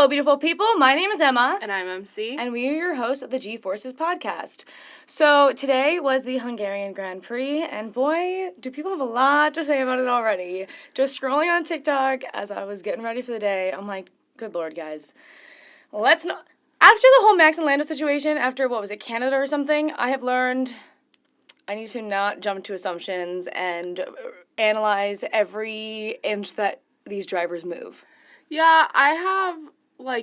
Hello, beautiful people. My name is Emma. And I'm MC. And we are your hosts of the G-Forces podcast. So today was the Hungarian Grand Prix, and boy, do people have a lot to say about it already. Just scrolling on TikTok as I was getting ready for the day, I'm like, good Lord, guys. Let's not... After the whole Max and Lando situation, after, Canada or something, I have learned I need to not jump to assumptions and analyze every inch that these drivers move. Yeah, I have,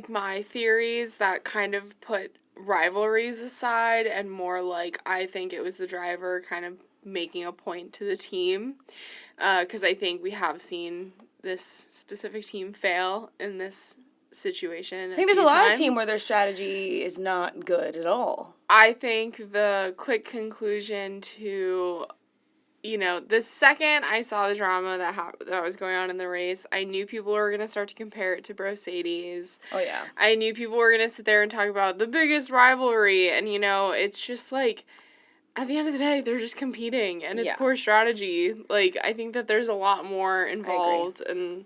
my theories that kind of put rivalries aside and more I think it was the driver kind of making a point to the team. Because I think we have seen this specific team fail in this situation. I think there's a lot of teams where their strategy is not good at all. I think the quick conclusion to... the second I saw the drama that was going on in the race, I knew people were going to start to compare it to Mercedes. Oh, yeah. I knew people were going to sit there and talk about the biggest rivalry, and, it's just, at the end of the day, they're just competing, and it's poor strategy. I think that there's a lot more involved, and...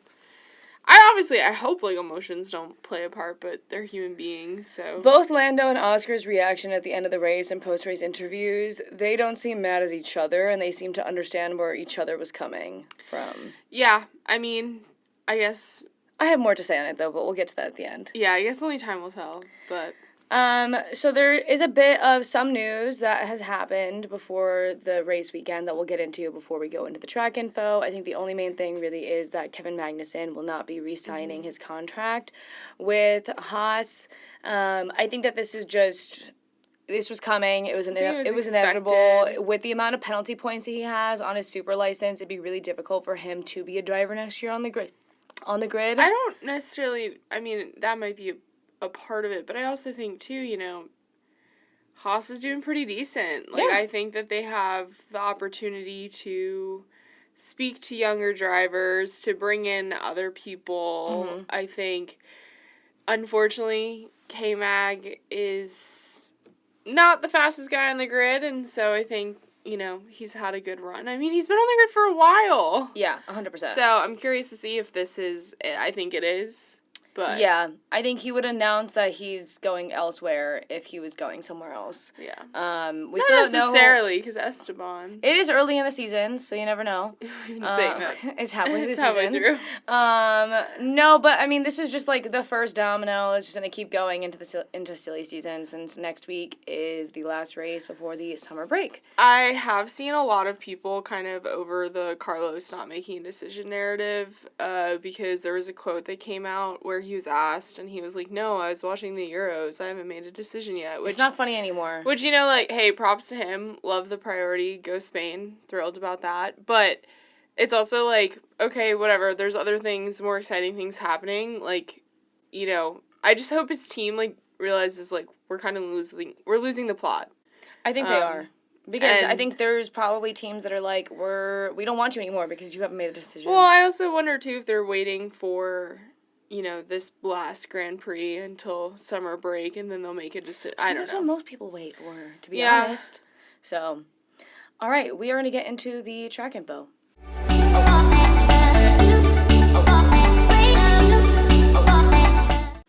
I hope, emotions don't play a part, but they're human beings, so... Both Lando and Oscar's reaction at the end of the race and post-race interviews, they don't seem mad at each other, and they seem to understand where each other was coming from. Yeah, I guess... I have more to say on it, though, but we'll get to that at the end. Yeah, I guess only time will tell, but... So there is a bit of some news that has happened before the race weekend that we'll get into before we go into the track info. I think the only main thing really is that Kevin Magnussen will not be re-signing his contract with Haas. I think that this was coming. It was inevitable. With the amount of penalty points that he has on his super license, it'd be really difficult for him to be a driver next year on the grid. I don't necessarily, that might be a part of it, but I also think too, Haas is doing pretty decent. I think that they have the opportunity to speak to younger drivers, to bring in other people. Mm-hmm. I think, unfortunately, K-Mag is not the fastest guy on the grid, and so I think, he's had a good run. He's been on the grid for a while. Yeah, 100%. So I'm curious to see if this is it. I think it is. But yeah, I think he would announce that he's going elsewhere if he was going somewhere else. Yeah. We Not still don't know. Necessarily, because Esteban. It is early in the season, so you never know. It's halfway through the season. Halfway through. No, but this is just the first domino. It's just gonna keep going into silly season since next week is the last race before the summer break. I have seen a lot of people kind of over the Carlos not making a decision narrative, because there was a quote that came out where he was asked, and he was like, no, I was watching the Euros. I haven't made a decision yet. Which, it's not funny anymore. Which, hey, props to him. Love the priority. Go Spain. Thrilled about that. But it's also okay, whatever. There's other things, more exciting things happening. I just hope his team, realizes, we're kind of losing the plot. I think they are. Because I think there's probably teams that are we don't want you anymore because you haven't made a decision. Well, I also wonder, too, if they're waiting for... this last Grand Prix until summer break, and then they'll make a decision. I don't know. That's what most people wait for, to be honest. So, all right, we are going to get into the track info.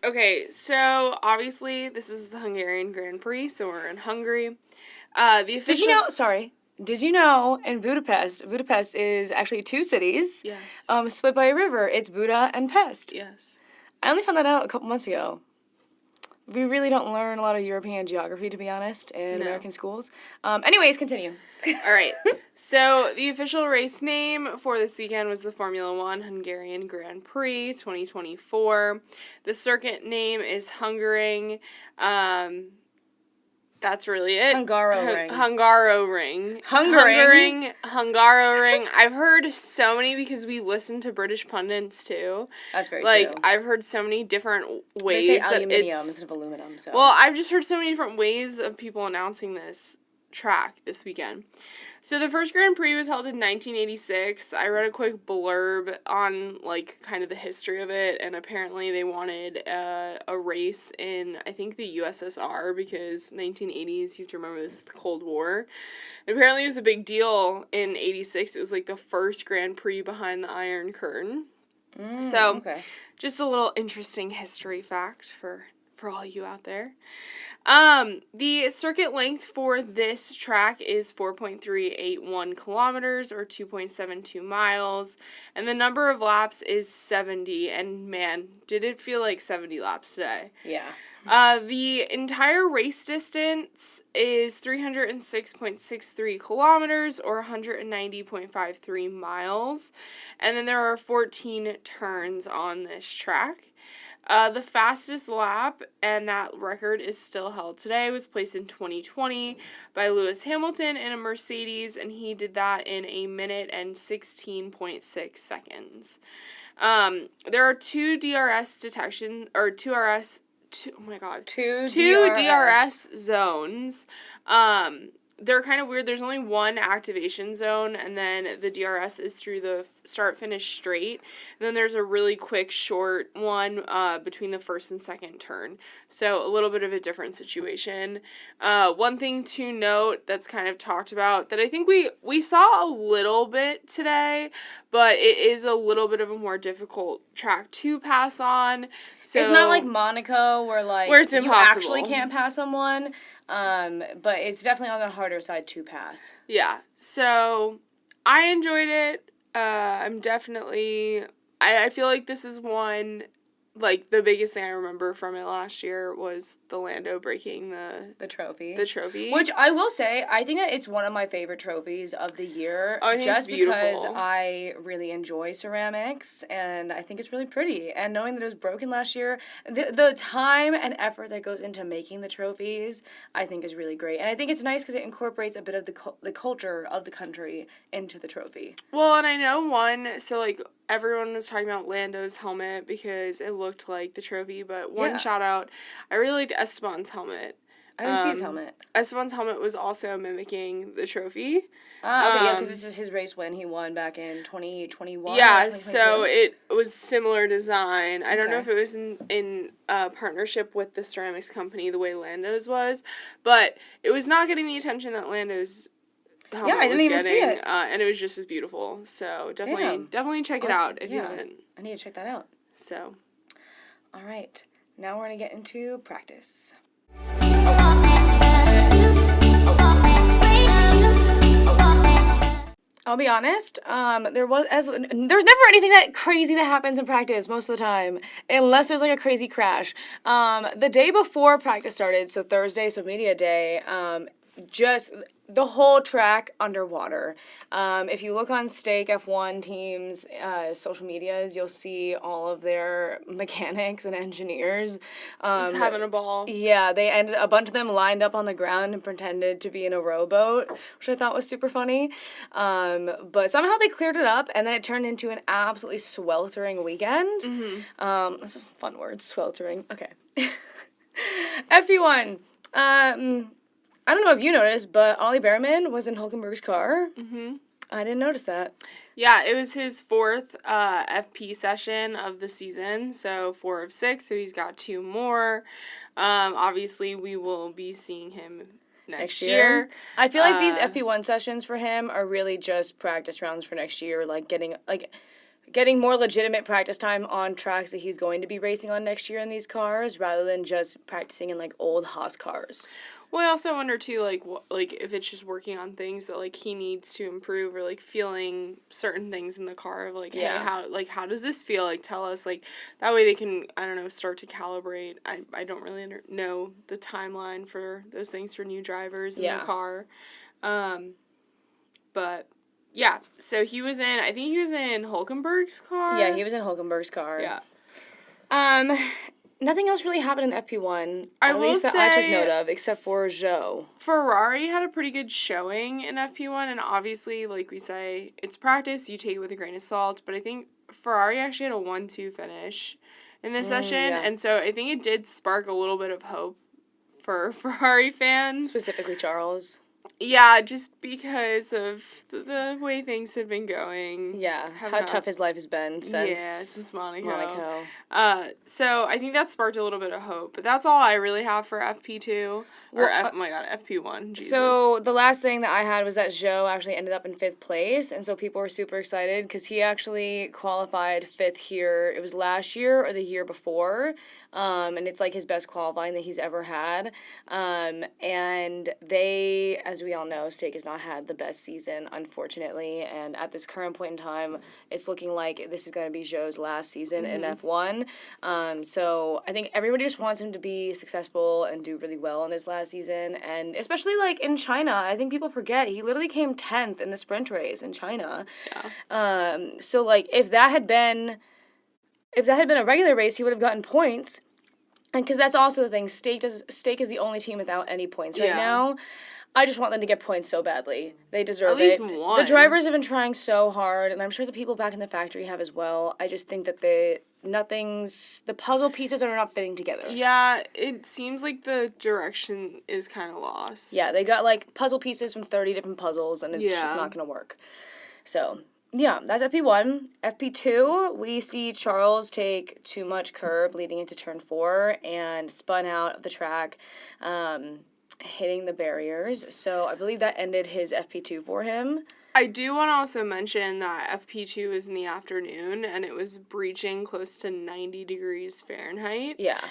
Okay, so obviously this is the Hungarian Grand Prix, so we're in Hungary. Did you know in Budapest is actually two cities. Yes. Split by a river. It's Buda and Pest. Yes. I only found that out a couple months ago. We really don't learn a lot of European geography, to be honest, in American schools. Anyways, continue. All right. So the official race name for this weekend was the Formula One Hungarian Grand Prix 2024. The circuit name is Hungaroring. That's really it. Hungaroring. Hungaroring. I've heard so many because we listen to British pundits too. That's very true. I've heard so many different ways. They say aluminium instead of aluminum. So. Well, I've just heard so many different ways of people announcing this track this weekend. So the first Grand Prix was held in 1986. I read a quick blurb on, kind of the history of it, and apparently they wanted a race in, I think, the USSR, because 1980s, you have to remember this, the Cold War. And apparently it was a big deal in 86. It was, the first Grand Prix behind the Iron Curtain. So, okay. just a little interesting history fact for all you out there. The circuit length for this track is 4.381 kilometers or 2.72 miles, and the number of laps is 70, and man, did it feel like 70 laps today. Yeah. The entire race distance is 306.63 kilometers or 190.53 miles, and then there are 14 turns on this track. The fastest lap, and that record is still held today, was placed in 2020 by Lewis Hamilton in a Mercedes, and he did that in 1 minute and 16.6 seconds. There are two DRS zones. They're kind of weird. There's only one activation zone, and then the DRS is through the start-finish straight. And then there's a really quick, short one between the first and second turn. So a little bit of a different situation. One thing to note that's kind of talked about that I think we saw a little bit today, but it is a little bit of a more difficult track to pass on. So it's not like Monaco where it's impossible. You actually can't pass someone. But it's definitely on the harder side to pass. Yeah. So I enjoyed it. I'm definitely I feel like this is one, like, the biggest thing I remember from it last year was the Lando breaking the trophy. The trophy. Which I will say, I think that it's one of my favorite trophies of the year. Oh, I think it's beautiful. Because I really enjoy ceramics, and I think it's really pretty. And knowing that it was broken last year, the time and effort that goes into making the trophies, I think is really great. And I think it's nice because it incorporates a bit of the culture of the country into the trophy. Well, and I know everyone was talking about Lando's helmet because it looked like the trophy, but shout out, I really liked Esteban's helmet. I didn't see his helmet. Esteban's helmet was also mimicking the trophy. Okay, because this is his race win. He won back in 2021. Yeah, so it was similar design. I don't know if it was in partnership with the ceramics company the way Lando's was, but it was not getting the attention that Lando's helmet I didn't even see it. And it was just as beautiful. So definitely check it out if you haven't. I need to check that out. So, all right, now we're gonna get into practice. I'll be honest, there's never anything that crazy that happens in practice most of the time, unless there's like a crazy crash. The day before practice started, so Thursday, so media day, just the whole track underwater. If you look on Stake F1 teams' social medias, you'll see all of their mechanics and engineers just having a ball. Yeah, a bunch of them lined up on the ground and pretended to be in a rowboat, which I thought was super funny. But somehow they cleared it up, and then it turned into an absolutely sweltering weekend. Mm-hmm. That's a fun word, sweltering. Okay. FP1. I don't know if you noticed, but Ollie Behrman was in Hülkenberg's car. Mm-hmm. I didn't notice that. Yeah, it was his fourth FP session of the season, so 4 of 6, so he's got 2 more. Obviously, we will be seeing him next year. I feel like these FP1 sessions for him are really just practice rounds for next year, getting more legitimate practice time on tracks that he's going to be racing on next year in these cars, rather than just practicing in old Haas cars. Well, I also wonder too, if it's just working on things that he needs to improve, or feeling certain things in the car of hey, how does this feel? Tell us, that way they can, I don't know, start to calibrate. I don't really know the timeline for those things for new drivers in the car, but. Yeah, so I think he was in Hülkenberg's car. Yeah, he was in Hülkenberg's car. Yeah. Nothing else really happened in FP1. I took note of, except for Zhou. Ferrari had a pretty good showing in FP1, and obviously, like we say, it's practice, you take it with a grain of salt, but I think Ferrari actually had a 1-2 finish in this session, and so I think it did spark a little bit of hope for Ferrari fans. Specifically Charles. Yeah, just because of the way things have been going. Yeah, how tough his life has been since Monaco. So I think that sparked a little bit of hope. But that's all I really have for FP2. Oh my god, FP1. Jesus. So the last thing that I had was that Zhou actually ended up in 5th place, and so people were super excited because he actually qualified 5th here. It was last year or the year before, and it's like his best qualifying that he's ever had. And they, as we all know, Stake has not had the best season, unfortunately, and at this current point in time, it's looking like this is going to be Zhou's last season in F1. So I think everybody just wants him to be successful and do really well in this last season, and especially like in China, I think people forget he literally came 10th in the sprint race in China. Yeah. So like if that had been a regular race, he would have gotten points, and because that's also the thing, Stake is the only team without any points right now. I just want them to get points so badly. They deserve it. At least one. The drivers have been trying so hard, and I'm sure the people back in the factory have as well. I just think that the puzzle pieces are not fitting together. Yeah, it seems like the direction is kind of lost. Yeah, they got like puzzle pieces from 30 different puzzles, and it's just not going to work. So, yeah, that's FP1. FP2, we see Charles take too much curb leading into turn 4 and spun out of the track, hitting the barriers. So I believe that ended his FP2 for him. I do want to also mention that FP2 is in the afternoon, and it was breaching close to 90 degrees Fahrenheit. Yeah.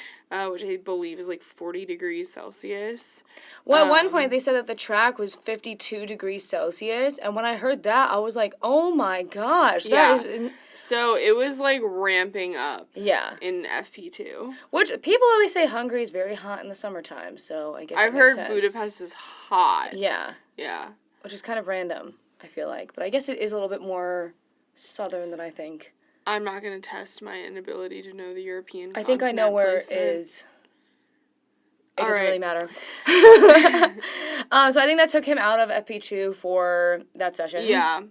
Which I believe is like 40 degrees Celsius. Well, at one point they said that the track was 52 degrees Celsius, and when I heard that, I was like, oh my gosh. So it was like ramping up in FP2. Which people always say Hungary is very hot in the summertime, so I guess I've heard Budapest is hot. Yeah. Yeah. Which is kind of random, I feel like. But I guess it is a little bit more southern than I think. I'm not going to test my inability to know the European continent. I think I know where placement. it is. It doesn't really matter. So I think that took him out of FP2 for that session. Yeah.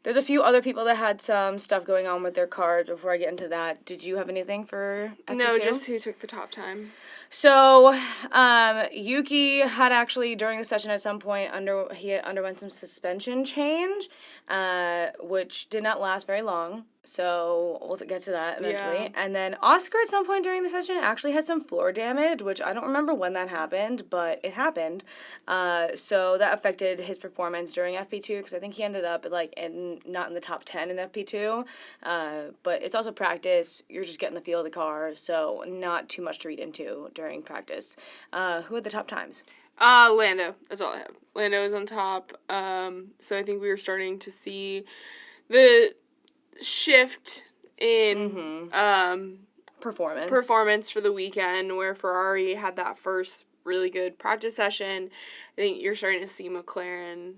There's a few other people that had some stuff going on with their cars. Before I get into that, did you have anything for FP2? No, just who took the top time. So, Yuki had actually, during the session at some point, he underwent some suspension change, which did not last very long. So, we'll get to that eventually. Yeah. And then Oscar, at some point during the session, actually had some floor damage, which I don't remember when that happened, but it happened. So, that affected his performance during FP2, because I think he ended up, not in the top 10 in FP2. But it's also practice. You're just getting the feel of the car, so not too much to read into during practice. Who had the top times? Lando. That's all I have. Lando is on top. So I think we were starting to see the shift in performance for the weekend, where Ferrari had that first really good practice session. I think you're starting to see McLaren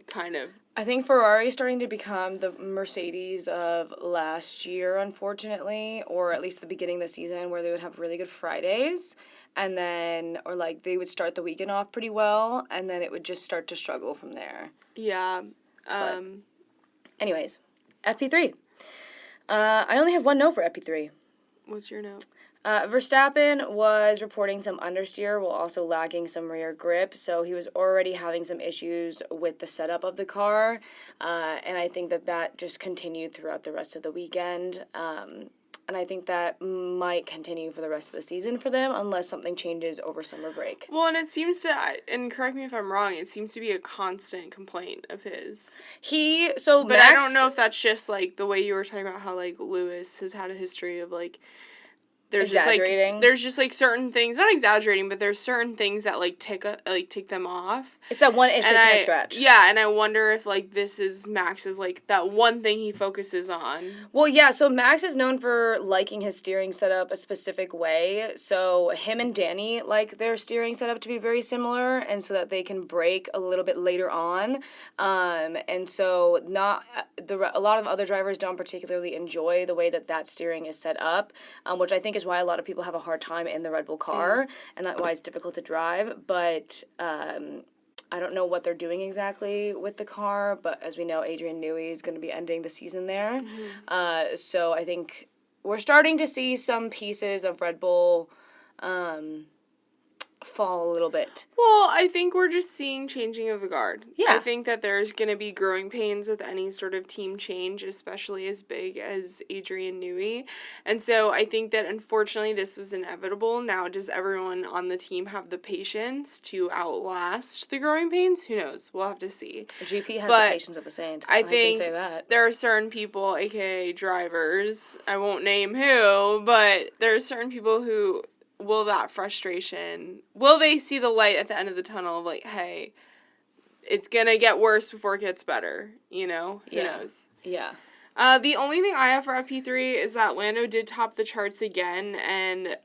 kind of. I think Ferrari is starting to become the Mercedes of last year, unfortunately, or at least the beginning of the season, where they would have really good Fridays, and then, or they would start the weekend off pretty well, and then it would just start to struggle from there. Yeah. Anyways, FP3. I only have one note for FP3. What's your note? Verstappen was reporting some understeer while also lacking some rear grip, so he was already having some issues with the setup of the car, and I think that just continued throughout the rest of the weekend, and I think that might continue for the rest of the season for them unless something changes over summer break. Well, and it seems to, and correct me if I'm wrong, it seems to be a constant complaint of his. But Max, I don't know if that's just, the way you were talking about how, Lewis has had a history of, there's just certain things, not exaggerating, but there's certain things that tick them off. It's that one issue kind of scratch. Yeah, and I wonder if this is Max's that one thing he focuses on. Well, yeah, so Max is known for liking his steering setup a specific way. So him and Danny like their steering setup to be very similar, and so that they can brake a little bit later on. And so a lot of other drivers don't particularly enjoy the way that steering is set up, which I think is why a lot of people have a hard time in the Red Bull car, and that's why it's difficult to drive, but I don't know what they're doing exactly with the car, but as we know, Adrian Newey is going to be ending the season there, so I think we're starting to see some pieces of Red Bull fall a little bit. Well, I think we're just seeing changing of the guard. Yeah. I think that there's going to be growing pains with any sort of team change, especially as big as Adrian Newey. And so I think that, unfortunately, this was inevitable. Now, does everyone on the team have the patience to outlast the growing pains? Who knows? We'll have to see. GP has the patience of a saint. I think can say that. There are certain people, aka drivers, I won't name who, but there are certain people who... will they see the light at the end of the tunnel of like, hey, it's gonna get worse before it gets better, you know? Who knows? Yeah. The only thing I have for FP3 is that Lando did top the charts again, and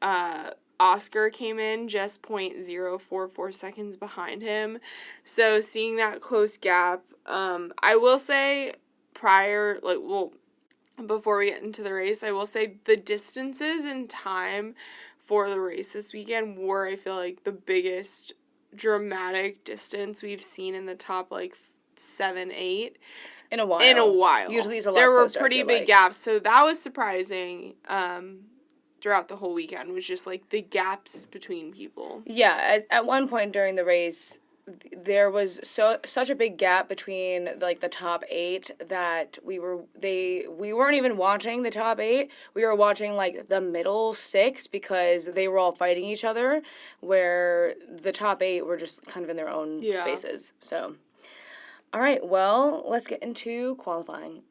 Oscar came in just 0.044 seconds behind him. So seeing that close gap, I will say before we get into the race, I will say the distances in time for the race this weekend were, I feel like, the biggest dramatic distance we've seen in the top, 7, 8. In a while. Usually it's a lot There were closer, pretty big gaps, so that was surprising throughout the whole weekend, was just, the gaps between people. Yeah, at one point during the race, there was such a big gap between the top 8 that we weren't even watching the top 8. We were watching the middle 6 because they were all fighting each other, where the top 8 were just kind of in their own spaces. So, all right, well, let's get into qualifying.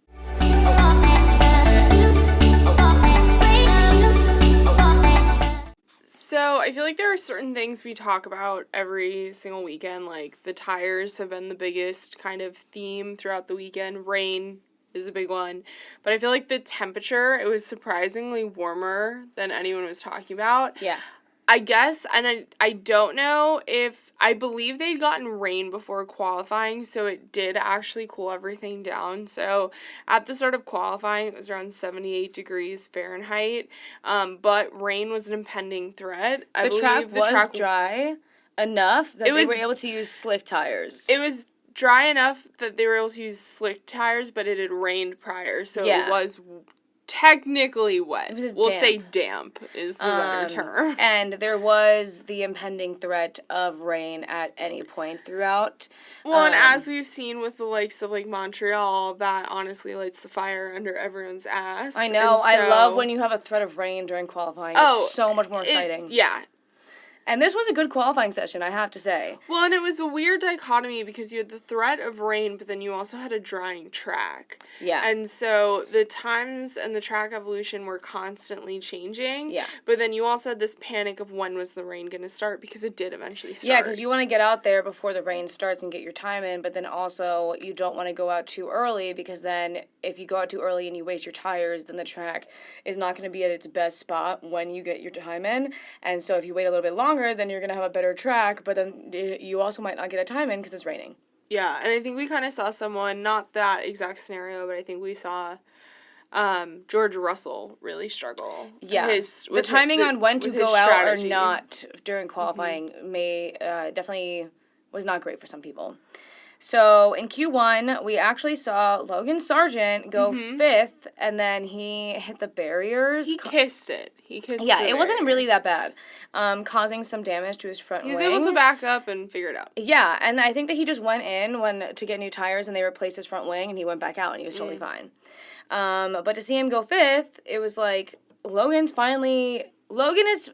So, I feel like there are certain things we talk about every single weekend, the tires have been the biggest kind of theme throughout the weekend. Rain is a big one. But I feel like the temperature, it was surprisingly warmer than anyone was talking about. Yeah. I guess, and I don't know if, I believe they'd gotten rain before qualifying, so it did actually cool everything down. So at the start of qualifying, it was around 78 degrees Fahrenheit, but rain was an impending threat. The track was dry enough that they were able to use slick tires. It was dry enough that they were able to use slick tires, but it had rained prior, so it was technically wet. We'll say damp is the better term. And there was the impending threat of rain at any point throughout. Well, and as we've seen with the likes of Montreal, that honestly lights the fire under everyone's ass. I know. I love when you have a threat of rain during qualifying. It's so much more exciting. Yeah. And this was a good qualifying session, I have to say. Well, and it was a weird dichotomy because you had the threat of rain, but then you also had a drying track. Yeah. And so the times and the track evolution were constantly changing. Yeah. But then you also had this panic of when was the rain going to start, because it did eventually start. Yeah, because you want to get out there before the rain starts and get your time in, but then also you don't want to go out too early, because then if you go out too early and you waste your tires, then the track is not going to be at its best spot when you get your time in. And so if you wait a little bit longer, then you're going to have a better track, but then you also might not get a time in because it's raining. Yeah, and I think we kind of saw someone, not that exact scenario, but I think we saw George Russell really struggle. Yeah, the timing on when to go out or not during qualifying definitely was not great for some people. So in Q1, we actually saw Logan Sargent go 5th, and then he hit the barriers. He kissed it. Yeah, it wasn't really that bad, causing some damage to his front wing. He was able to back up and figure it out. Yeah, and I think that he just went in to get new tires, and they replaced his front wing, and he went back out, and he was totally fine. But to see him go 5th, it was Logan is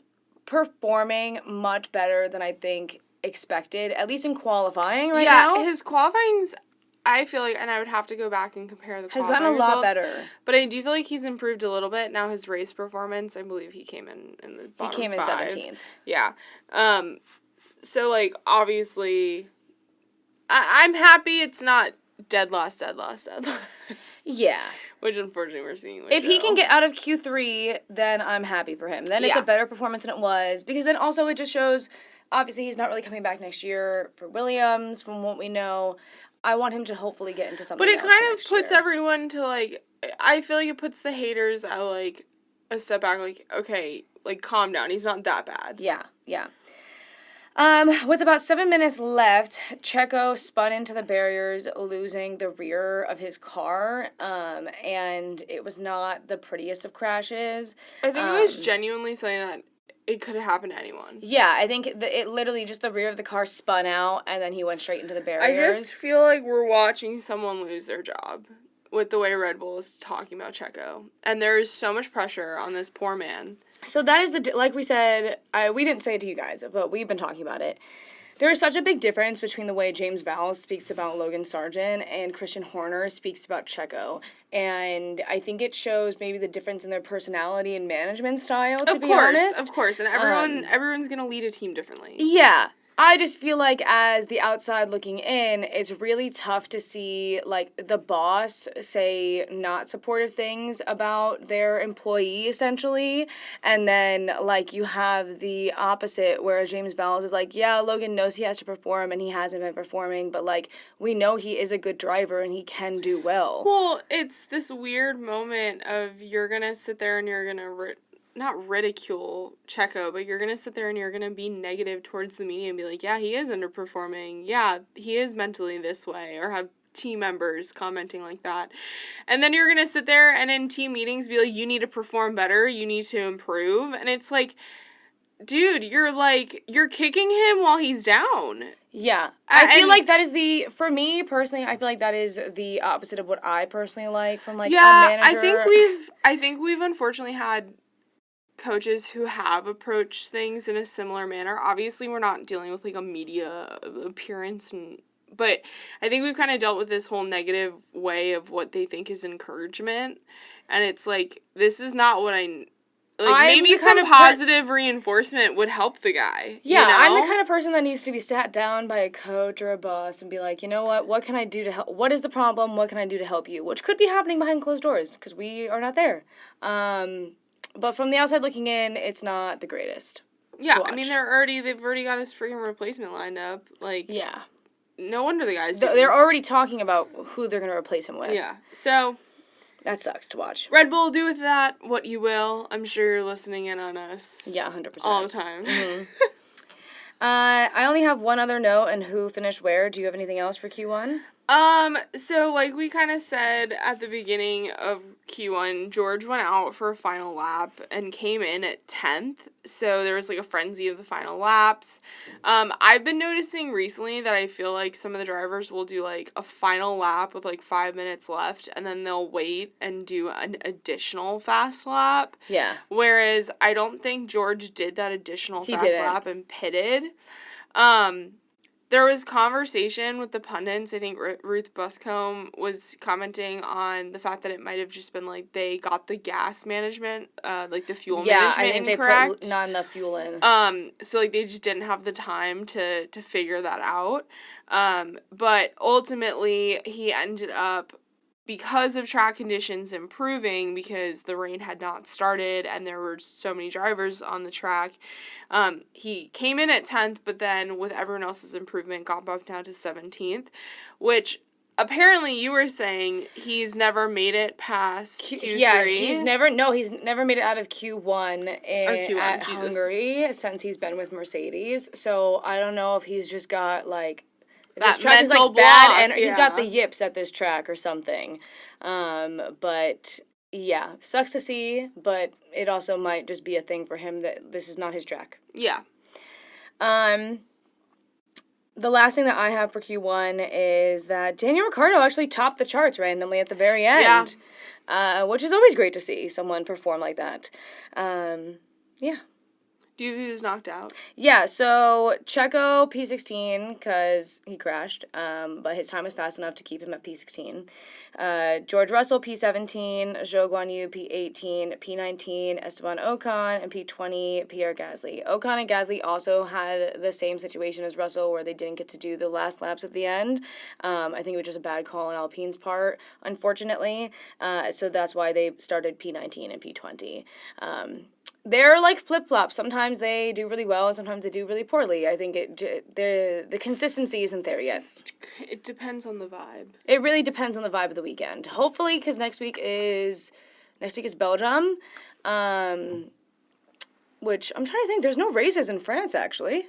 performing much better than I think expected, at least in qualifying now. Yeah, his qualifying's, I feel like, and I would have to go back and compare the qualifying has gotten a lot better. But I do feel like he's improved a little bit. Now his race performance, I believe he came in the bottom 5. He came in 17th. Yeah. So, obviously, I'm happy it's not dead last. Yeah. Which, unfortunately, we're seeing. If he can get out of Q3, then I'm happy for him. Then it's a better performance than it was, because then also it just shows... Obviously, he's not really coming back next year for Williams, from what we know. I want him to hopefully get into something else. But it kind of puts everyone to, I feel like it puts the haters at, a step back, okay, calm down. He's not that bad. Yeah. With about 7 minutes left, Checo spun into the barriers, losing the rear of his car, and it was not the prettiest of crashes. I think it was genuinely something that it could have happened to anyone. Yeah, I think it literally just the rear of the car spun out, and then he went straight into the barriers. I just feel like we're watching someone lose their job with the way Red Bull is talking about Checo. And there is so much pressure on this poor man. So that is like we said, we didn't say it to you guys, but we've been talking about it. There is such a big difference between the way James Vowles speaks about Logan Sargent and Christian Horner speaks about Checo. And I think it shows maybe the difference in their personality and management style, to be honest. Of course. And everyone's going to lead a team differently. Yeah. I just feel like as the outside looking in, it's really tough to see, like, the boss say not supportive things about their employee, essentially, and then, like, you have the opposite, where James Vowles is like, yeah, Logan knows he has to perform, and he hasn't been performing, but, like, we know he is a good driver, and he can do well. Well, it's this weird moment of you're gonna sit there and you're gonna not ridicule Checo, but you're going to sit there and you're going to be negative towards the media and be like, yeah, he is underperforming. Yeah, he is mentally this way, or have team members commenting like that. And then you're going to sit there and in team meetings be like, you need to perform better. You need to improve. And it's like, dude, you're kicking him while he's down. Yeah. I feel like that is for me personally, I feel like that is the opposite of what I personally like from, like, a manager. I think we've unfortunately had coaches who have approached things in a similar manner. Obviously, we're not dealing with, like, a media appearance, but I think we've kind of dealt with this whole negative way of what they think is encouragement, and it's like, this is not what maybe some positive reinforcement would help the guy. Yeah, you know? I'm the kind of person that needs to be sat down by a coach or a boss and be like, you know what can I do to help? What is the problem? What can I do to help you? Which could be happening behind closed doors, because we are not there. But from the outside looking in, it's not the greatest. Yeah, I mean, they've already got his freaking replacement lined up. Like, yeah, no wonder the guys. They're already talking about who they're gonna replace him with. Yeah, so that sucks to watch. Red Bull, do with that what you will. I'm sure you're listening in on us. Yeah, 100%. All the time. Mm-hmm. I only have one other note, and who finished where. Do you have anything else for Q1? So like we kind of said at the beginning of Q1, George went out for a final lap and came in at 10th. So there was like a frenzy of the final laps. I've been noticing recently that I feel like some of the drivers will do like a final lap with like 5 minutes left, and then they'll wait and do an additional fast lap. Yeah. Whereas I don't think George did that additional fast lap and pitted. There was conversation with the pundits. I think Ruth Buscombe was commenting on the fact that it might have just been, like, they got the gas management, like, the fuel management I think incorrect. They put not enough fuel in. So, like, they just didn't have the time to figure that out. But ultimately, he ended up, because of track conditions improving, because the rain had not started and there were so many drivers on the track, he came in at 10th, but then with everyone else's improvement got bumped down to 17th, which apparently you were saying he's never made it past Q3. Yeah, he's never made it out of Q1 at Hungary since he's been with Mercedes. So I don't know if he's just got, like, that this track mental is, like, block, bad, and yeah. He's got the yips at this track or something. But yeah, sucks to see, but it also might just be a thing for him that this is not his track. Yeah. The last thing that I have for Q1 is that Daniel Ricciardo actually topped the charts randomly at the very end. Yeah. Which is always great to see someone perform like that. Yeah. Do you think he was knocked out? Yeah, so Checo P16 because he crashed, but his time was fast enough to keep him at P16. George Russell P17, Zhou Guanyu P18, P19 Esteban Ocon, and P20 Pierre Gasly. Ocon and Gasly also had the same situation as Russell where they didn't get to do the last laps at the end. I think it was just a bad call on Alpine's part, unfortunately. So that's why they started P19 and P20. They're like flip-flops. Sometimes they do really well, and sometimes they do really poorly. I think the consistency isn't there yet. It depends on the vibe. It really depends on the vibe of the weekend. Hopefully, because next week is Belgium, which I'm trying to think. There's no races in France, actually.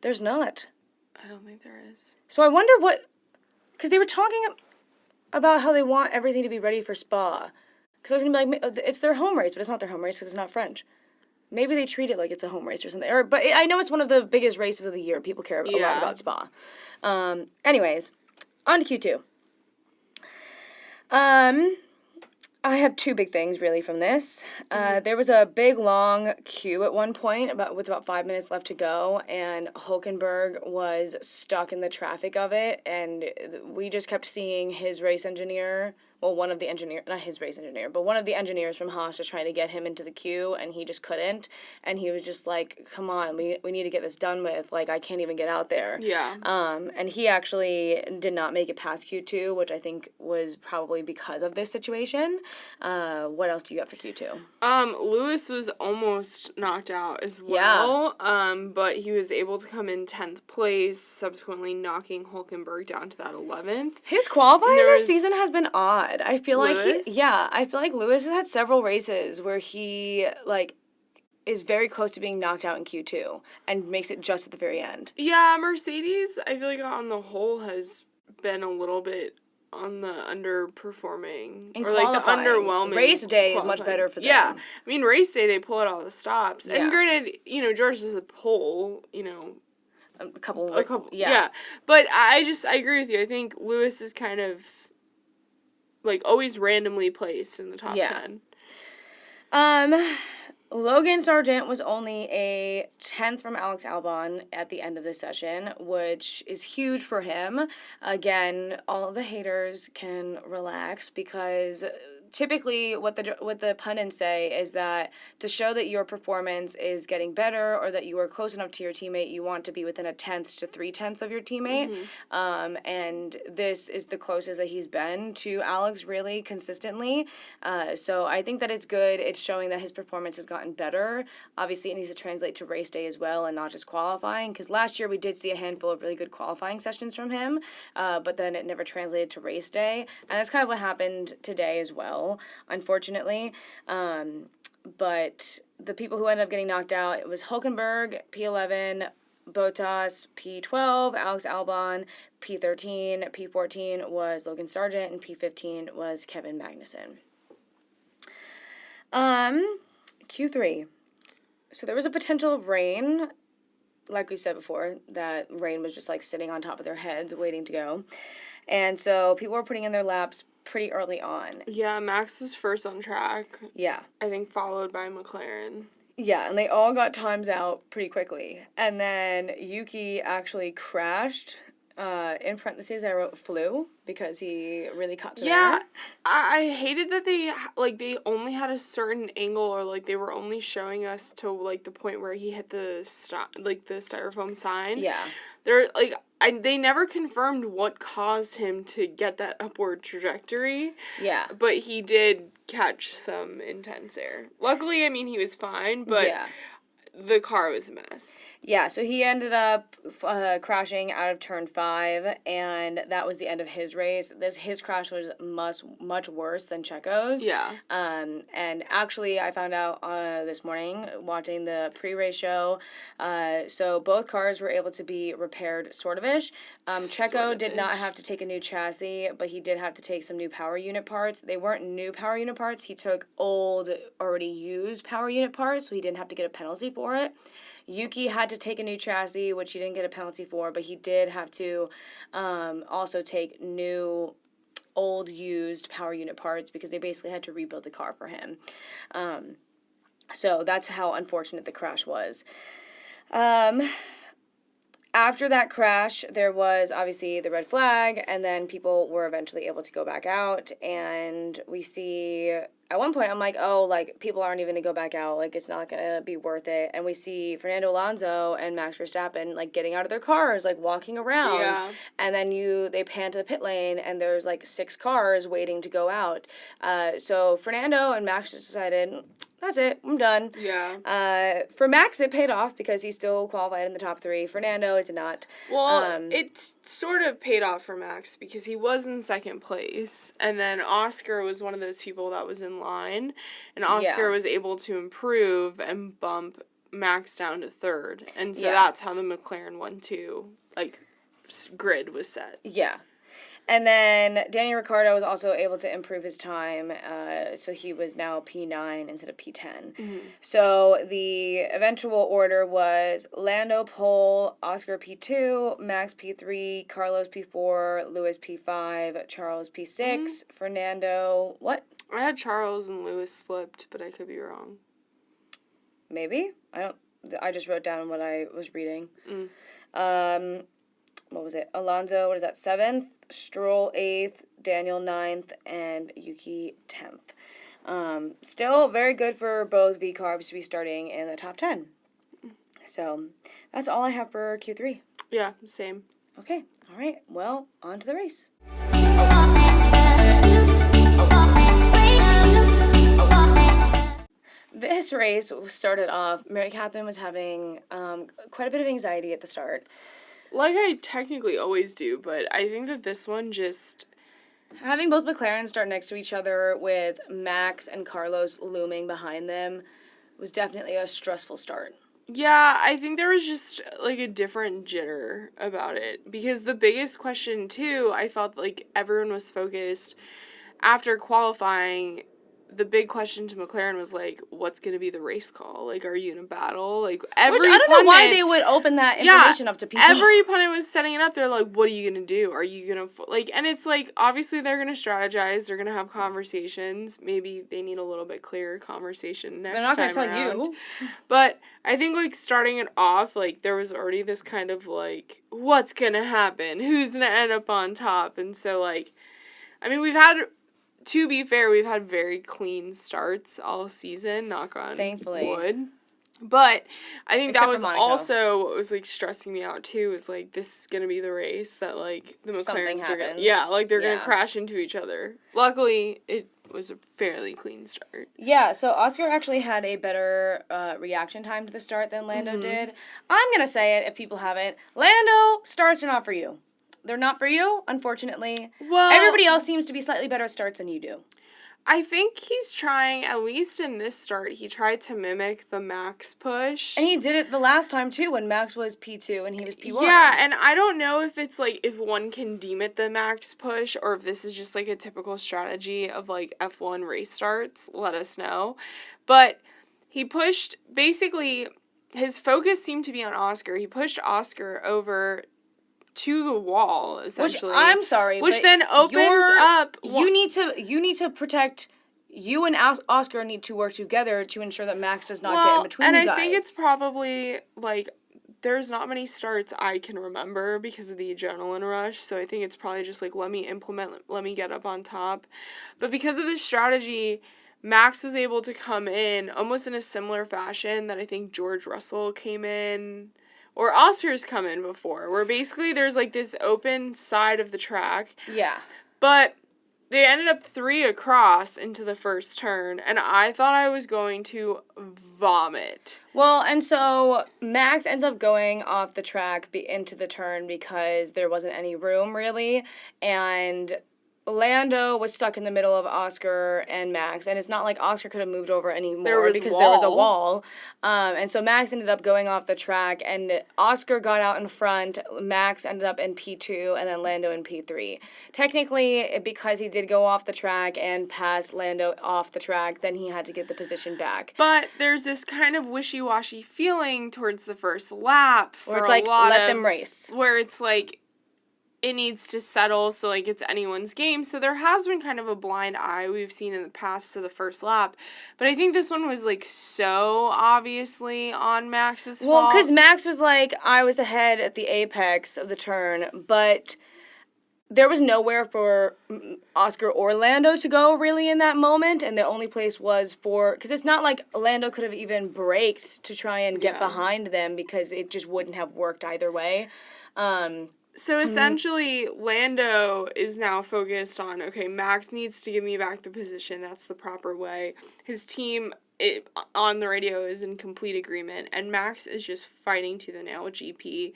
There's not. I don't think there is. So I wonder what... Because they were talking about how they want everything to be ready for Spa. Because I was going to be like, it's their home race, but it's not their home race because it's not French. Maybe they treat it like it's a home race or something. But I know it's one of the biggest races of the year. People care a lot about Spa. Anyways, on to Q2. I have two big things really from this. There was a big long queue at one point with about 5 minutes left to go, and Hulkenberg was stuck in the traffic of it, and we just kept seeing his race engineer. Well, one of the engineers, not his race engineer, but one of the engineers from Haas just trying to get him into the queue, and he just couldn't. And he was just like, come on, we need to get this done with. Like, I can't even get out there. Yeah. And he actually did not make it past Q2, which I think was probably because of this situation. What else do you got for Q2? Lewis was almost knocked out as well. Yeah. But he was able to come in 10th place, subsequently knocking Hulkenberg down to that 11th. His qualifying this season has been odd. I feel Lewis? I feel like Lewis has had several races where he, like, is very close to being knocked out in Q2 and makes it just at the very end. Yeah, Mercedes, I feel like on the whole has been a little bit on the underperforming. In or like the underwhelming. Race day is much better for them. Yeah. I mean, race day, they pull out all the stops. Yeah. And granted, George is a pole, A couple. Yeah. But I agree with you. I think Lewis is kind of, like, always randomly placed in the top 10. Logan Sargent was only a 10th from Alex Albon at the end of this session, which is huge for him. Again, all of the haters can relax because typically what the pundits say is that to show that your performance is getting better or that you are close enough to your teammate, you want to be within 1/10 to 3/10 of your teammate. Mm-hmm. And this is the closest that he's been to Alex really consistently. So I think that it's good. It's showing that his performance has gotten better. Obviously, it needs to translate to race day as well and not just qualifying, because last year we did see a handful of really good qualifying sessions from him, but then it never translated to race day. And that's kind of what happened today as well, unfortunately. But the people who ended up getting knocked out, it was Hulkenberg, P11, Bottas, P12, Alex Albon, P13, P14 was Logan Sargent, and P15 was Kevin Magnussen. Q3. So there was a potential of rain, like we said before, that rain was just like sitting on top of their heads waiting to go. And so people were putting in their laps pretty early on. Yeah, Max was first on track. Yeah. I think followed by McLaren. Yeah, and they all got times out pretty quickly. And then Yuki actually crashed. In parentheses, I wrote flew because he really caught to Yeah, I hated that they only had a certain angle, or like they were only showing us to like the point where he hit the styrofoam sign. Yeah. They never confirmed what caused him to get that upward trajectory. Yeah. But he did catch some intense air. Luckily, I mean, he was fine, but the car was a mess. Yeah, so he ended up crashing out of turn 5, and that was the end of his race. His crash was much worse than Checo's. Yeah. And actually, I found out this morning watching the pre-race show. So both cars were able to be repaired, sort-of-ish. Checo did not have to take a new chassis, but he did have to take some new power unit parts. They weren't new power unit parts. He took old, already used power unit parts, so he didn't have to get a penalty for it. Yuki had to take a new chassis, which he didn't get a penalty for, but he did have to also take new old used power unit parts because they basically had to rebuild the car for him. So that's how unfortunate the crash was. After that crash, there was obviously the red flag, and then people were eventually able to go back out, and we see, at one point, I'm like, oh, like, people aren't even going to go back out, like, it's not going to be worth it, and we see Fernando Alonso and Max Verstappen, like, getting out of their cars, like, walking around, and then they pan to the pit lane, and there's, like, 6 cars waiting to go out, so Fernando and Max just decided, that's it, I'm done. Yeah. For Max, it paid off because he still qualified in the top 3. Fernando, it did not. Well, it sort of paid off for Max because he was in second place, and then Oscar was one of those people that was in line, and Oscar was able to improve and bump Max down to 3rd, and so that's how the McLaren 1-2 grid was set. Yeah. And then Daniel Ricciardo was also able to improve his time, so he was now P9 instead of P10. Mm-hmm. So the eventual order was Lando pole, Oscar P2, Max P3, Carlos P4, Lewis P5, Charles P6, Fernando, what? I had Charles and Lewis flipped, but I could be wrong. Maybe? I just wrote down what I was reading. What was it? Alonso, what is that, 7th? Stroll 8th, Daniel 9th, and Yuki 10th. Still very good for both V-Carbs to be starting in the top 10. So that's all I have for Q3. Yeah, same. Okay, all right. Well, on to the race. This race started off, Mary Catherine was having quite a bit of anxiety at the start. Like I technically always do, but I think that this one just... Having both McLarens start next to each other with Max and Carlos looming behind them was definitely a stressful start. Yeah, I think there was just, like, a different jitter about it. Because the biggest question, too, I felt like everyone was focused after qualifying. The big question to McLaren was, like, what's going to be the race call? Like, are you in a battle? Like, every Which I don't know why they would open that information up to people. Every pundit was setting it up. They're like, what are you going to do? Are you going to, like, and it's like, obviously they're going to strategize. They're going to have conversations. Maybe they need a little bit clearer conversation next time around. They're not going to tell you. But I think, like, starting it off, like, there was already this kind of, like, what's going to happen? Who's going to end up on top? And so, like, I mean, to be fair, we've had very clean starts all season, knock on Thankfully. wood. But I think Except that was for Monaco. also what was, like, stressing me out, too, is, like, this is going to be the race that, like, the McLarens are going to... Yeah, like, they're going to crash into each other. Luckily, it was a fairly clean start. Yeah, so Oscar actually had a better reaction time to the start than Lando did. I'm going to say it if people haven't. Lando, starts are not for you. They're not for you, unfortunately. Well, everybody else seems to be slightly better at starts than you do. I think he's trying, at least in this start, he tried to mimic the Max push. And he did it the last time, too, when Max was P2 and he was P1. Yeah, and I don't know if it's, like, if one can deem it the Max push or if this is just, like, a typical strategy of, like, F1 race starts. Let us know. But he pushed, basically, his focus seemed to be on Oscar. He pushed Oscar over to the wall, essentially. Which, I'm sorry, which then opens up... You need to protect... You and Oscar need to work together to ensure that Max does not get in between you guys. And I think it's probably, like, there's not many starts I can remember because of the adrenaline rush, so I think it's probably just, like, let me get up on top. But because of this strategy, Max was able to come in almost in a similar fashion that I think George Russell came in... Or Oscar's come in before, where basically there's, like, this open side of the track. Yeah. But they ended up 3 across into the first turn, and I thought I was going to vomit. Well, and so Max ends up going off the track into the turn because there wasn't any room, really, and... Lando was stuck in the middle of Oscar and Max, and it's not like Oscar could have moved over anymore there was a wall. And so Max ended up going off the track, and Oscar got out in front, Max ended up in P2, and then Lando in P3. Technically, because he did go off the track and pass Lando off the track, then he had to get the position back. But there's this kind of wishy-washy feeling towards the first lap for where it's like, let them race. Where it's like, it needs to settle, so, like, it's anyone's game. So there has been kind of a blind eye we've seen in the past to the first lap. But I think this one was, like, so obviously on Max's fault. Well, because Max was like, I was ahead at the apex of the turn, but there was nowhere for Oscar or Lando to go, really, in that moment. And the only place was for... Because it's not like Lando could have even braked to try and get behind them because it just wouldn't have worked either way. So essentially, Lando is now focused on, okay, Max needs to give me back the position. That's the proper way. His team on the radio is in complete agreement, and Max is just fighting to the nail with GP.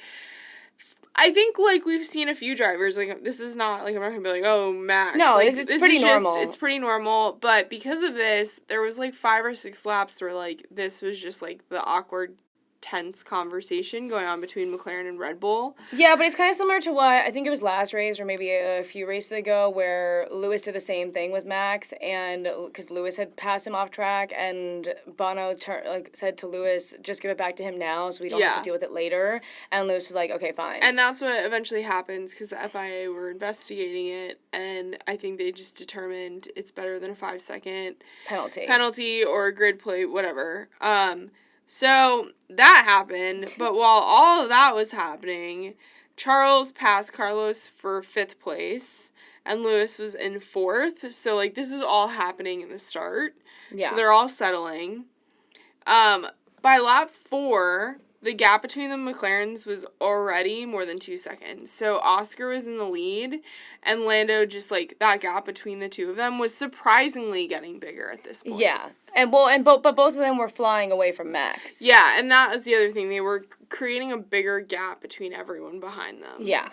I think, like, we've seen a few drivers, like, this is not, like, I'm not going to be like, oh, Max. No, like, it's pretty normal. It's pretty normal, but because of this, there was, like, 5 or 6 laps where, like, this was just, like, the awkward tense conversation going on between McLaren and Red Bull. Yeah, but it's kind of similar to what I think it was last race or maybe a few races ago where Lewis did the same thing with Max, and because Lewis had passed him off track, and Bono said to Lewis, "Just give it back to him now, so we don't have to deal with it later." And Lewis was like, "Okay, fine." And that's what eventually happens because the FIA were investigating it, and I think they just determined it's better than a 5-second penalty or a grid plate, whatever. So that happened, but while all of that was happening, Charles passed Carlos for 5th place, and Lewis was in 4th. So, like, this is all happening in the start. Yeah. So they're all settling. By lap 4, the gap between the McLarens was already more than 2 seconds. So Oscar was in the lead, and Lando just, like, that gap between the two of them was surprisingly getting bigger at this point. Yeah. But both of them were flying away from Max. Yeah, and that was the other thing. They were creating a bigger gap between everyone behind them. Yeah.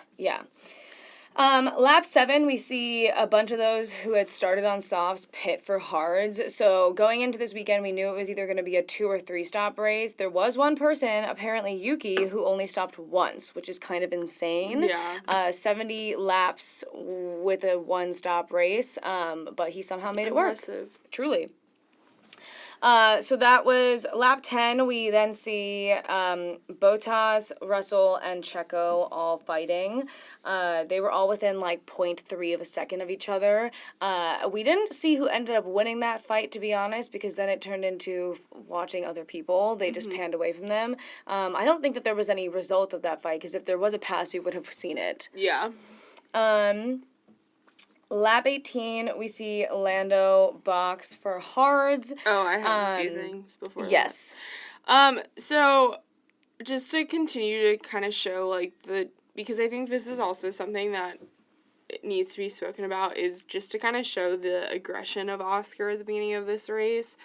Lap 7, we see a bunch of those who had started on softs pit for hards. So going into this weekend, we knew it was either going to be a 2 or 3 stop race. There was one person, apparently Yuki, who only stopped once, which is kind of insane. Yeah. 70 laps with a 1-stop race, but he somehow made it work. Truly. So that was lap 10. We then see Bottas, Russell, and Checo all fighting. They were all within like 0.3 of a second of each other. We didn't see who ended up winning that fight, to be honest, because then it turned into watching other people. They just panned away from them. I don't think that there was any result of that fight, because if there was a pass, we would have seen it. Yeah. Lap 18, we see Lando box for hards. Oh, I have a few things before yes. that. So, just to continue to kind of show, like, because I think this is also something that it needs to be spoken about, is just to kind of show the aggression of Oscar at the beginning of this race.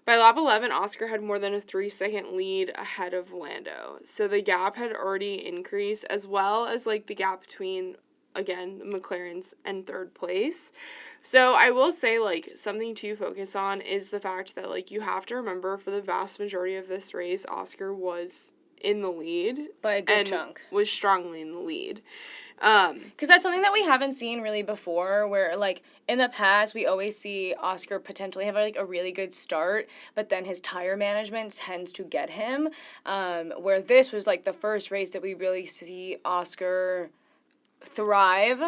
By lap 11, Oscar had more than a 3-second lead ahead of Lando. So the gap had already increased, as well as, like, the gap between, again, McLaren's and 3rd place. So I will say, like, something to focus on is the fact that, like, you have to remember for the vast majority of this race, Oscar was in the lead. By a good chunk. Was strongly in the lead. Because that's something that we haven't seen really before, where, like, in the past, we always see Oscar potentially have, like, a really good start, but then his tire management tends to get him, where this was, like, the first race that we really see Oscar thrive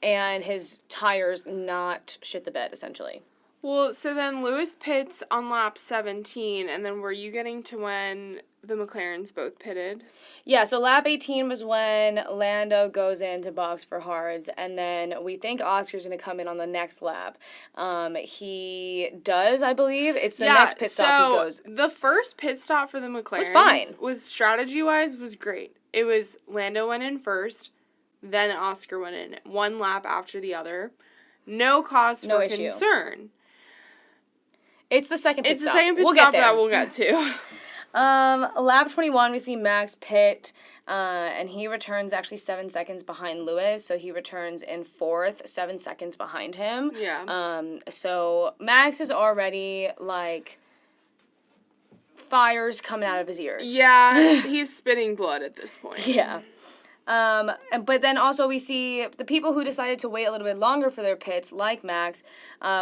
and his tires not shit the bed, essentially. Well, so then Lewis pits on lap 17, and then were you getting to when the McLarens both pitted? Yeah, so lap 18 was when Lando goes into box for hards, and then we think Oscar's going to come in on the next lap. He does, I believe. It's the next pit stop he goes. The first pit stop for the McLarens was fine. Was strategy-wise was great. It was Lando went in first, then Oscar went in, one lap after the other. No cause for concern. It's the second pit stop. It's the second pit stop that we'll get to. Lap 21, we see Max pit, and he returns actually 7 seconds behind Lewis, so he returns in 4th, 7 seconds behind him. Yeah. So Max is already, like, fires coming out of his ears. Yeah, he's spitting blood at this point. Yeah. But then also we see the people who decided to wait a little bit longer for their pits, like Max,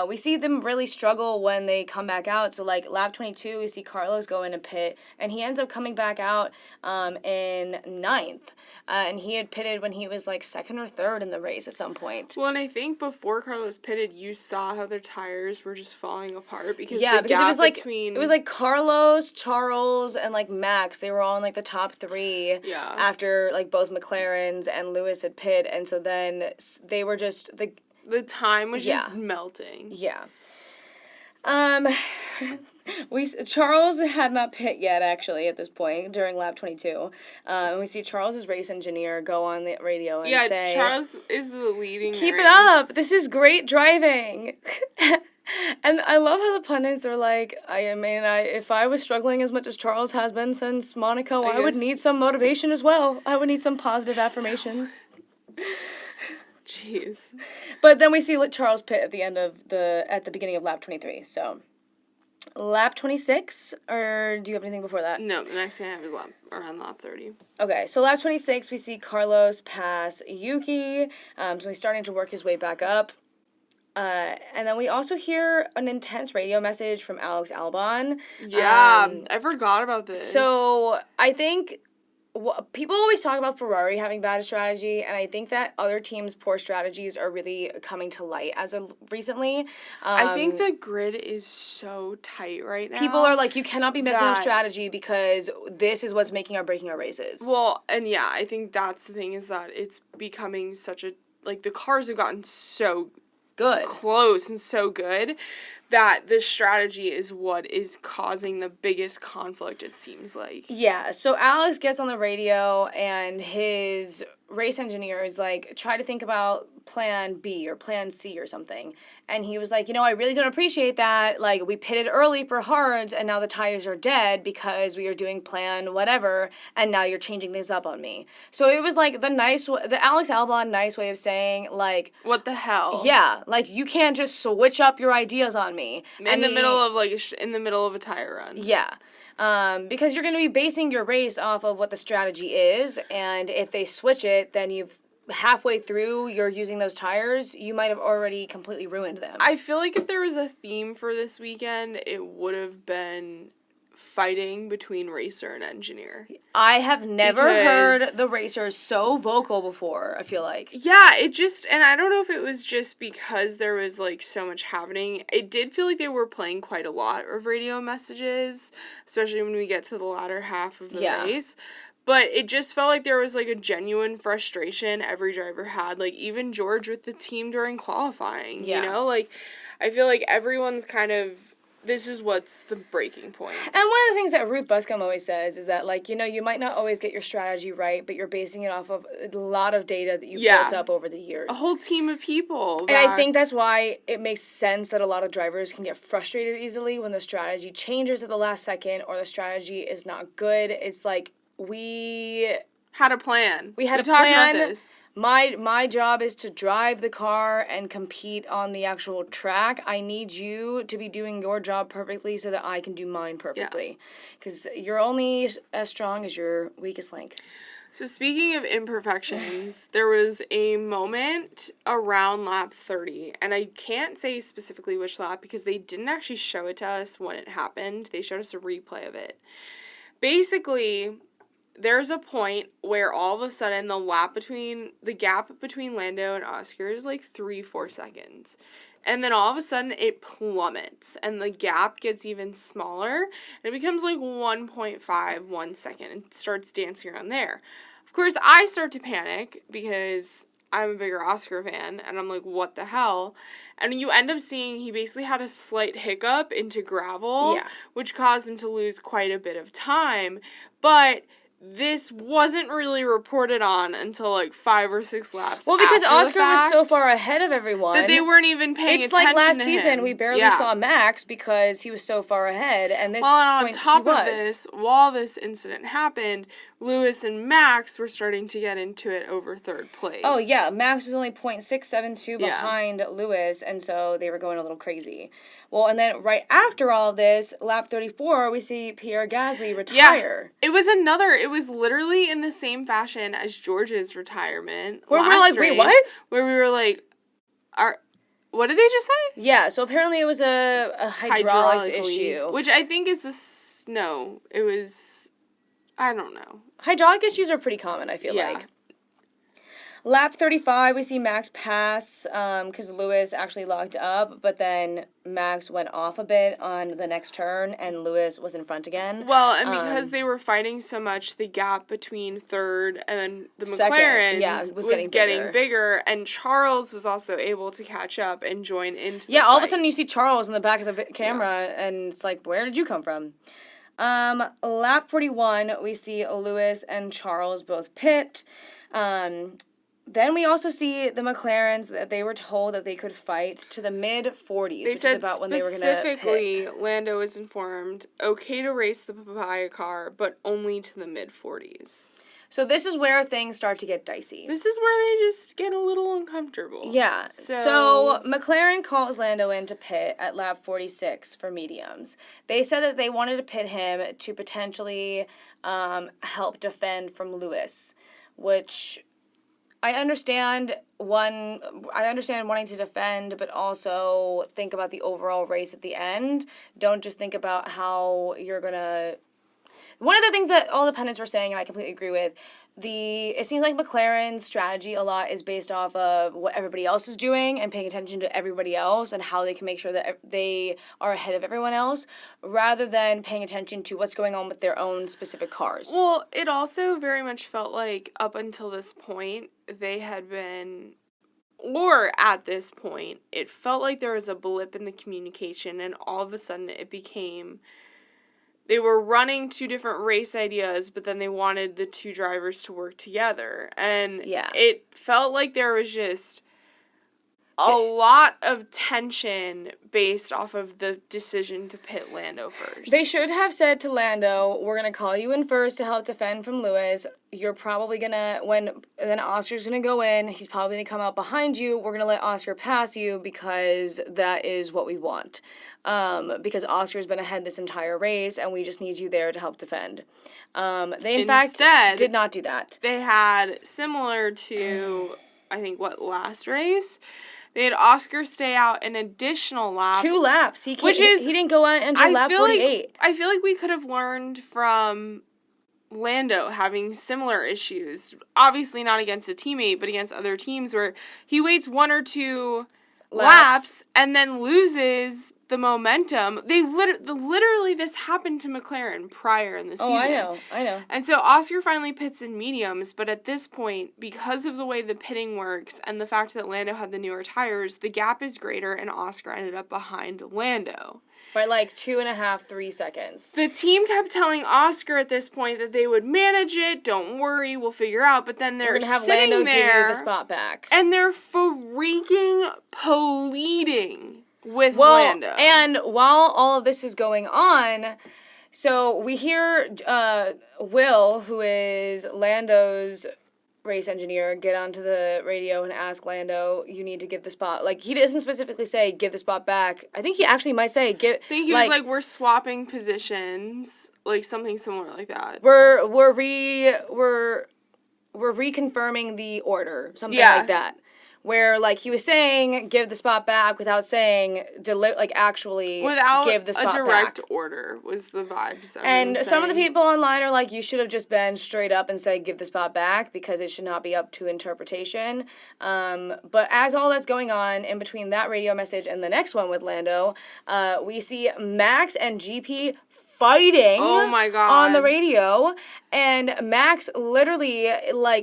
we see them really struggle when they come back out. So, like, lap 22, we see Carlos go in a pit, and he ends up coming back out in 9th. And he had pitted when he was, like, 2nd or 3rd in the race at some point. Well, and I think before Carlos pitted, you saw how their tires were just falling apart. Because it was, like, it was, like, Carlos, Charles, and, like, Max. They were all in, like, the top 3 after, like, both McLaren's and Lewis had pit, and so then they were just the time was just melting. Yeah. Charles had not pit yet, actually, at this point, during lap 22. And we see Charles's race engineer go on the radio and say... Yeah, Charles is the leading Keep it up! This is great driving! And I love how the pundits are like, if I was struggling as much as Charles has been since Monaco, I would need some motivation as well. I would need some positive affirmations. Jeez. But then we see Charles pit at the beginning of lap 23, so... Lap 26, or do you have anything before that? No, the next thing I have is around lap 30. Okay, so lap 26, we see Carlos pass Yuki, so he's starting to work his way back up. And then we also hear an intense radio message from Alex Albon. Yeah, I forgot about this. So I think people always talk about Ferrari having bad strategy, and I think that other teams' poor strategies are really coming to light as of recently. I think the grid is so tight right now. People are like, you cannot be messing up strategy because this is what's making or breaking our races. Well, and yeah, I think that's the thing, is that it's becoming such a, like, the cars have gotten so good, close and so good that the strategy is what is causing the biggest conflict, it seems like. Yeah, so Alex gets on the radio and his race engineer is like, try to think about plan B or plan C or something. And he was like, I really don't appreciate that. Like, we pitted early for hards and now the tires are dead because we are doing plan whatever, and now you're changing this up on me. So it was like the Alex Albon nice way of saying, like, what the hell? Yeah, like, you can't just switch up your ideas on me. In the middle of a tire run. Yeah. Because you're going to be basing your race off of what the strategy is, and if they switch it, then you've halfway through you're using those tires, you might have already completely ruined them. I feel like if there was a theme for this weekend, it would have been fighting between racer and engineer. I have never heard the racers so vocal before, I feel like. Yeah, and I don't know if it was just because there was, like, so much happening. It did feel like they were playing quite a lot of radio messages, especially when we get to the latter half of the race. But it just felt like there was, like, a genuine frustration every driver had. Like, even George with the team during qualifying, you know? Like, I feel like everyone's kind of, this is what's the breaking point. And one of the things that Ruth Buscombe always says is that, like, you might not always get your strategy right, but you're basing it off of a lot of data that you've built up over the years. A whole team of people. And I think that's why it makes sense that a lot of drivers can get frustrated easily when the strategy changes at the last second or the strategy is not good. It's like, we had a plan. We talked about this. My job is to drive the car and compete on the actual track. I need you to be doing your job perfectly so that I can do mine perfectly. Because you're only as strong as your weakest link. So speaking of imperfections, there was a moment around lap 30, and I can't say specifically which lap because they didn't actually show it to us when it happened. They showed us a replay of it. Basically, there's a point where all of a sudden the gap between Lando and Oscar is like 3-4 seconds. And then all of a sudden it plummets and the gap gets even smaller and it becomes like 1.5 second and starts dancing around there. Of course, I start to panic because I'm a bigger Oscar fan and I'm like, what the hell? And you end up seeing he basically had a slight hiccup into gravel, which caused him to lose quite a bit of time. But this wasn't really reported on until like 5 or 6 laps. Well, because Oscar was so far ahead of everyone that they weren't even paying attention to him. It's like last season, we barely saw Max because he was so far ahead, and this on top of this, while this incident happened, Lewis and Max were starting to get into it over third place. Oh yeah, Max was only 0.672 behind Lewis, and so they were going a little crazy. Well, and then right after all of this, lap 34, we see Pierre Gasly retire. Yeah, it was literally in the same fashion as George's retirement. Where we're like, wait, what? Where we were like, what did they just say? Yeah, so apparently it was a hydraulics issue. Which I think is it was, I don't know. Hydraulic issues are pretty common, I feel like. Lap 35, we see Max pass because Lewis actually locked up, but then Max went off a bit on the next turn, and Lewis was in front again. Well, and because they were fighting so much, the gap between third and then the McLaren was getting bigger, and Charles was also able to catch up and join into the fight. All of a sudden you see Charles in the back of the camera, and it's like, where did you come from? Lap 41, we see Lewis and Charles both pit. Then we also see the McLarens that they were told that they could fight to the mid-40s, which is about when they were going to pit. Specifically, Lando was informed, okay to race the papaya car, but only to the mid-40s. So this is where things start to get dicey. This is where they just get a little uncomfortable. Yeah. So McLaren calls Lando in to pit at lap 46 for mediums. They said that they wanted to pit him to potentially help defend from Lewis, which I understand wanting to defend, but also think about the overall race at the end. Don't just think about how you're gonna. One of the things that all the pundits were saying, and I completely agree with, it seems like McLaren's strategy a lot is based off of what everybody else is doing and paying attention to everybody else and how they can make sure that they are ahead of everyone else, rather than paying attention to what's going on with their own specific cars. Well, it also very much felt like up until this point, they had been, or at this point, it felt like there was a blip in the communication, and all of a sudden it became, they were running two different race ideas, but then they wanted the two drivers to work together. And it felt like there was just a lot of tension based off of the decision to pit Lando first. They should have said to Lando, we're going to call you in first to help defend from Lewis. You're probably going to, then Oscar's going to go in, he's probably going to come out behind you. We're going to let Oscar pass you because that is what we want. Because Oscar's been ahead this entire race and we just need you there to help defend. They, in fact, did not do that. They had, similar to, I think, last race? They had Oscar stay out an additional lap. 2 laps. He didn't go out until lap 48. I feel like we could have learned from Lando having similar issues. Obviously not against a teammate, but against other teams, where he waits 1 or 2 laps and then loses the momentum. They literally this happened to McLaren prior in the season. Oh, I know. And so Oscar finally pits in mediums, but at this point, because of the way the pitting works and the fact that Lando had the newer tires, the gap is greater and Oscar ended up behind Lando. By 2.5, 3 seconds. The team kept telling Oscar at this point that they would manage it, don't worry, we'll figure out, but then they're have sitting Lando there give you the spot back. And they're freaking pleading with Lando. And while all of this is going on, so we hear Will, who is Lando's race engineer, get onto the radio and ask Lando, you need to give the spot. He doesn't specifically say, give the spot back. I think he actually might say, give... I think he was like, we're swapping positions, something similar like that. We're reconfirming the order, something like that. Where, he was saying, give the spot back without saying, actually give the spot back. Without a direct order was the vibes. And some of the people online are like, you should have just been straight up and said, give the spot back, because it should not be up to interpretation. But as all that's going on, in between that radio message and the next one with Lando, we see Max and GP fighting on the radio, and Max literally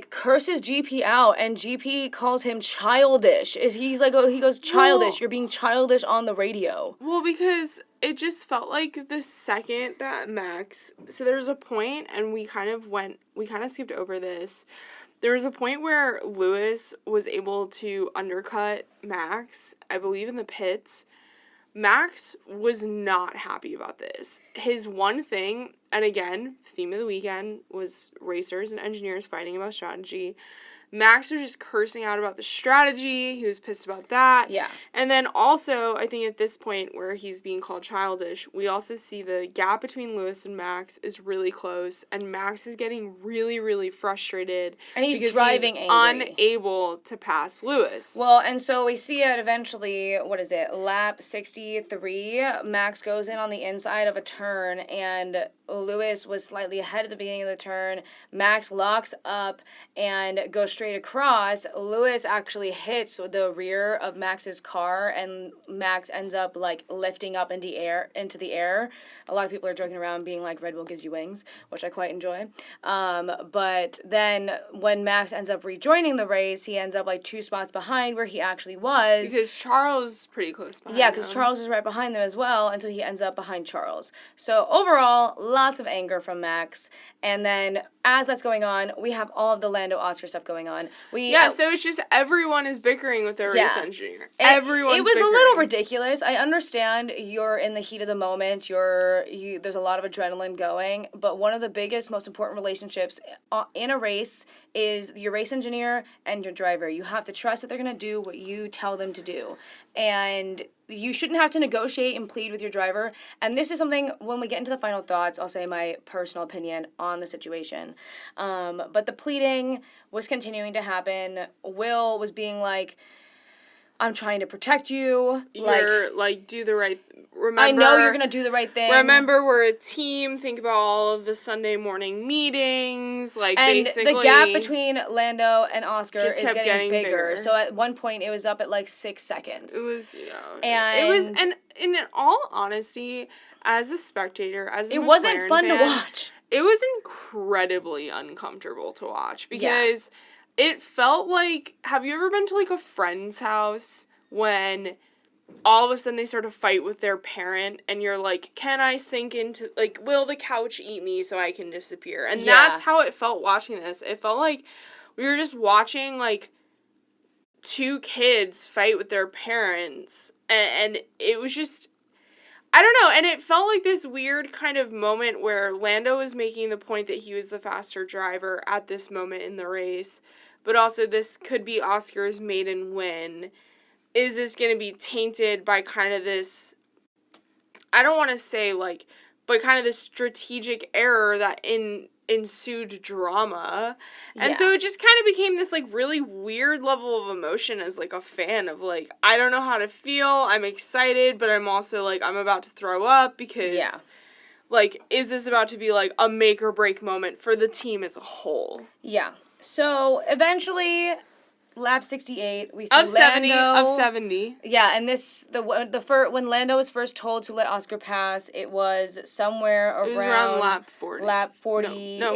curses GP out, and GP calls him childish. He goes, childish, you're being childish on the radio. Well, because it just felt like the second that Max, so there was a point, and we kind of skipped over this. There was a point where Lewis was able to undercut Max, I believe in the pits. Max was not happy about this. His one thing, and again, theme of the weekend was racers and engineers fighting about strategy. Max was just cursing out about the strategy. He was pissed about that. Yeah. And then also, I think at this point where he's being called childish, we also see the gap between Lewis and Max is really close, and Max is getting really, really frustrated. And he's driving angry. Unable to pass Lewis. Well, and so we see it eventually, lap 63, Max goes in on the inside of a turn, and Lewis was slightly ahead at the beginning of the turn. Max locks up and goes straight across. Lewis actually hits the rear of Max's car, and Max ends up lifting up into the air. A lot of people are joking around being like, Red Bull gives you wings, which I quite enjoy. But then when Max ends up rejoining the race, he ends up 2 spots behind where he actually was. Because Charles is pretty close behind Yeah, because Charles is right behind them as well, and so he ends up behind Charles. So overall, lots of anger from Max. And then as that's going on, we have all of the Lando Oscar stuff going on. So it's just everyone is bickering with their race engineer. Everyone's It was bickering. a little ridiculous. I understand you're in the heat of the moment. There's a lot of adrenaline going, but one of the biggest, most important relationships in a race is your race engineer and your driver. You have to trust that they're going to do what you tell them to do. And you shouldn't have to negotiate and plead with your driver. And this is something, when we get into the final thoughts, I'll say my personal opinion on the situation. But the pleading was continuing to happen. Will was being like, I'm trying to protect you. Do the right... Remember, I know you're going to do the right thing. Remember, we're a team. Think about all of the Sunday morning meetings. Basically... the gap between Lando and Oscar is getting bigger. So at one point, it was up at 6 seconds. It was, and in all honesty, as a spectator, as a it McLaren wasn't fun fan, to watch. It was incredibly uncomfortable to watch because it felt like... Have you ever been to, a friend's house when... all of a sudden they start to fight with their parent and you're like, can I sink into, will the couch eat me so I can disappear? And that's how it felt watching this. It felt like we were just watching, two kids fight with their parents. And it was just, I don't know. And it felt like this weird kind of moment where Lando was making the point that he was the faster driver at this moment in the race. But also this could be Oscar's maiden win. Is this going to be tainted by kind of this, I don't want to say but kind of this strategic error that ensued drama. And so it just kind of became this really weird level of emotion as a fan of I don't know how to feel. I'm excited, but I'm also I'm about to throw up because is this about to be a make or break moment for the team as a whole? Yeah. So eventually, lap 68, we see of Lando. 70. Yeah, and when Lando was first told to let Oscar pass, it was somewhere around lap 40. Lap 48. No.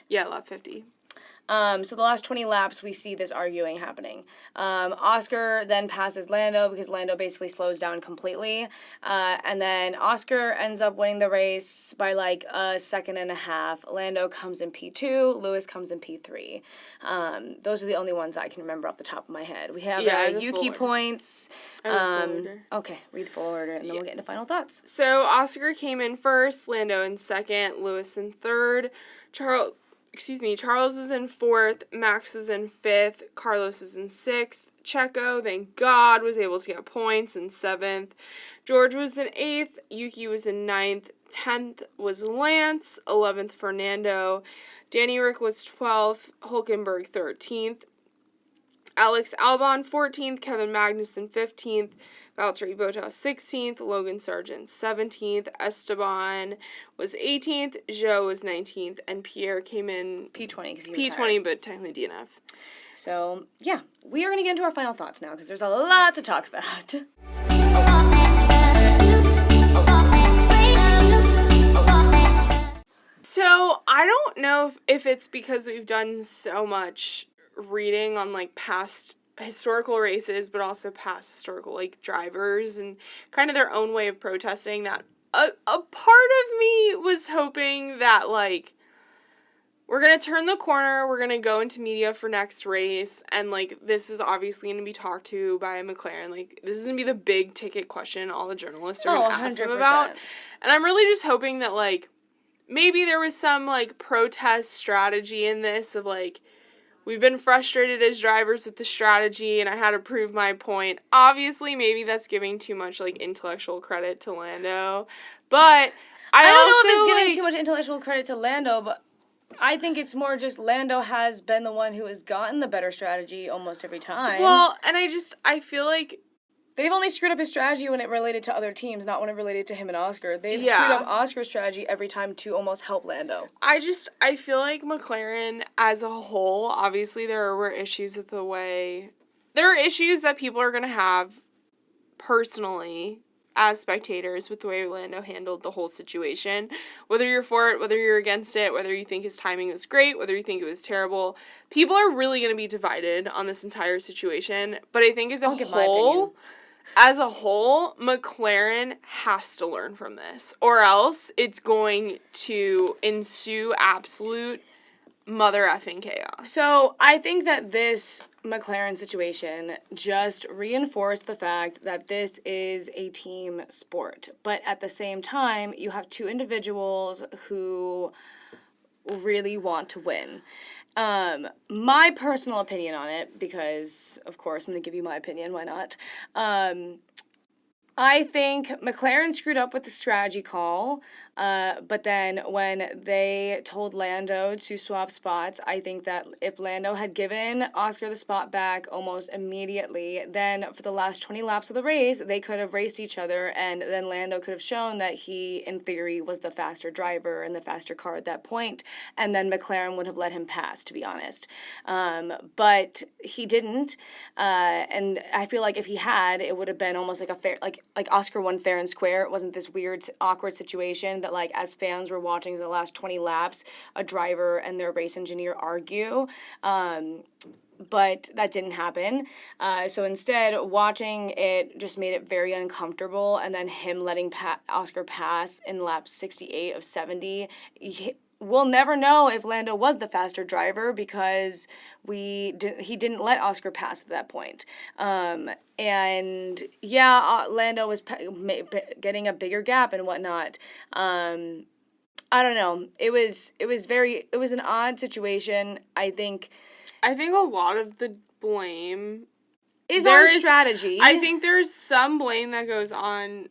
Yeah, lap 50. So the last 20 laps, we see this arguing happening. Oscar then passes Lando because Lando basically slows down completely. And then Oscar ends up winning the race by a second and a half. Lando comes in P2. Lewis comes in P3. Those are the only ones I can remember off the top of my head. We have Yuki points. Okay, read the full order and then we'll get into final thoughts. So Oscar came in first, Lando in second, Lewis in third, Charles was in fourth, Max was in fifth, Carlos was in sixth, Checo, thank God, was able to get points in seventh, George was in eighth, Yuki was in ninth, 10th was Lance, 11th Fernando, Danny Rick was 12th, Hulkenberg 13th, Alex Albon 14th, Kevin Magnussen 15th, Valtteri Bottas 16th, Logan Sargent 17th, Esteban was 18th, Zhou was 19th, and Pierre came in P20 P20, but technically DNF. So, yeah, we are going to get into our final thoughts now because there's a lot to talk about. So, I don't know if it's because we've done so much reading on past historical races, but also past historical drivers and kind of their own way of protesting, that a part of me was hoping that we're gonna turn the corner, we're gonna go into media for next race, and this is obviously gonna be talked to by McLaren. This is gonna be the big ticket question all the journalists are gonna ask them about. And I'm really just hoping that maybe there was some protest strategy in this of we've been frustrated as drivers with the strategy, and I had to prove my point. Obviously, maybe that's giving too much, intellectual credit to Lando. But I don't know if it's giving too much intellectual credit to Lando, but I think it's more just Lando has been the one who has gotten the better strategy almost every time. Well, and I feel like they've only screwed up his strategy when it related to other teams, not when it related to him and Oscar. They've screwed up Oscar's strategy every time to almost help Lando. I feel like McLaren as a whole, obviously there were issues with the way... There are issues that people are going to have personally as spectators with the way Lando handled the whole situation. Whether you're for it, whether you're against it, whether you think his timing was great, whether you think it was terrible. People are really going to be divided on this entire situation. But I think as a whole... as a whole, McLaren has to learn from this, or else it's going to ensue absolute mother effing chaos. So I think that this McLaren situation just reinforced the fact that this is a team sport. But at the same time, you have two individuals who really want to win. My personal opinion on it, because of course I'm going to give you my opinion, why not? I think McLaren screwed up with the strategy call, but then when they told Lando to swap spots, I think that if Lando had given Oscar the spot back almost immediately, then for the last 20 laps of the race, they could have raced each other, and then Lando could have shown that he, in theory, was the faster driver and the faster car at that point, and then McLaren would have let him pass, to be honest. But he didn't, and I feel like if he had, it would have been almost like a fair, like Oscar won fair and square. It wasn't this weird, awkward situation that, like, as fans were watching the last 20 laps, a driver and their race engineer argue. But that didn't happen. So instead, watching it just made it very uncomfortable. And then him letting Oscar pass in lap 68 of 70. We'll never know if Lando was the faster driver because he didn't let Oscar pass at that point. And yeah, Lando was getting a bigger gap and whatnot. I don't know. It was an odd situation. I think a lot of the blame is on strategy. I think there's some blame that goes on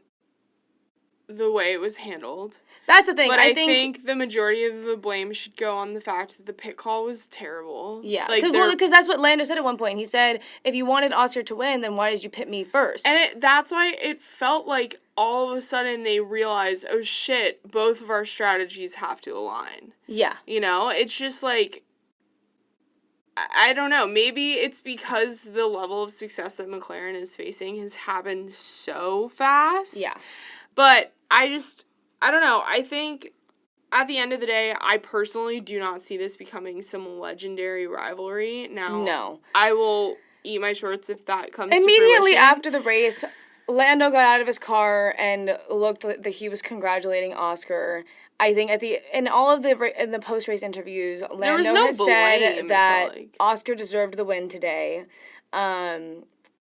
the way it was handled. That's the thing. But I think the majority of the blame should go on the fact that the pit call was terrible. Yeah, because that's what Lando said at one point. He said, if you wanted Oscar to win, then why did you pit me first? And that's why it felt like all of a sudden they realized, oh shit, both of our strategies have to align. Yeah. You know, it's just like, I don't know, maybe it's because the level of success that McLaren is facing has happened so fast. Yeah. But I don't know. I think at the end of the day, I personally do not see this becoming some legendary rivalry. Now, no. I will eat my shorts if that comes immediately to fruition. After the race, Lando got out of his car and looked like that he was congratulating Oscar. I think in the post race interviews, Lando has said that Oscar deserved the win today.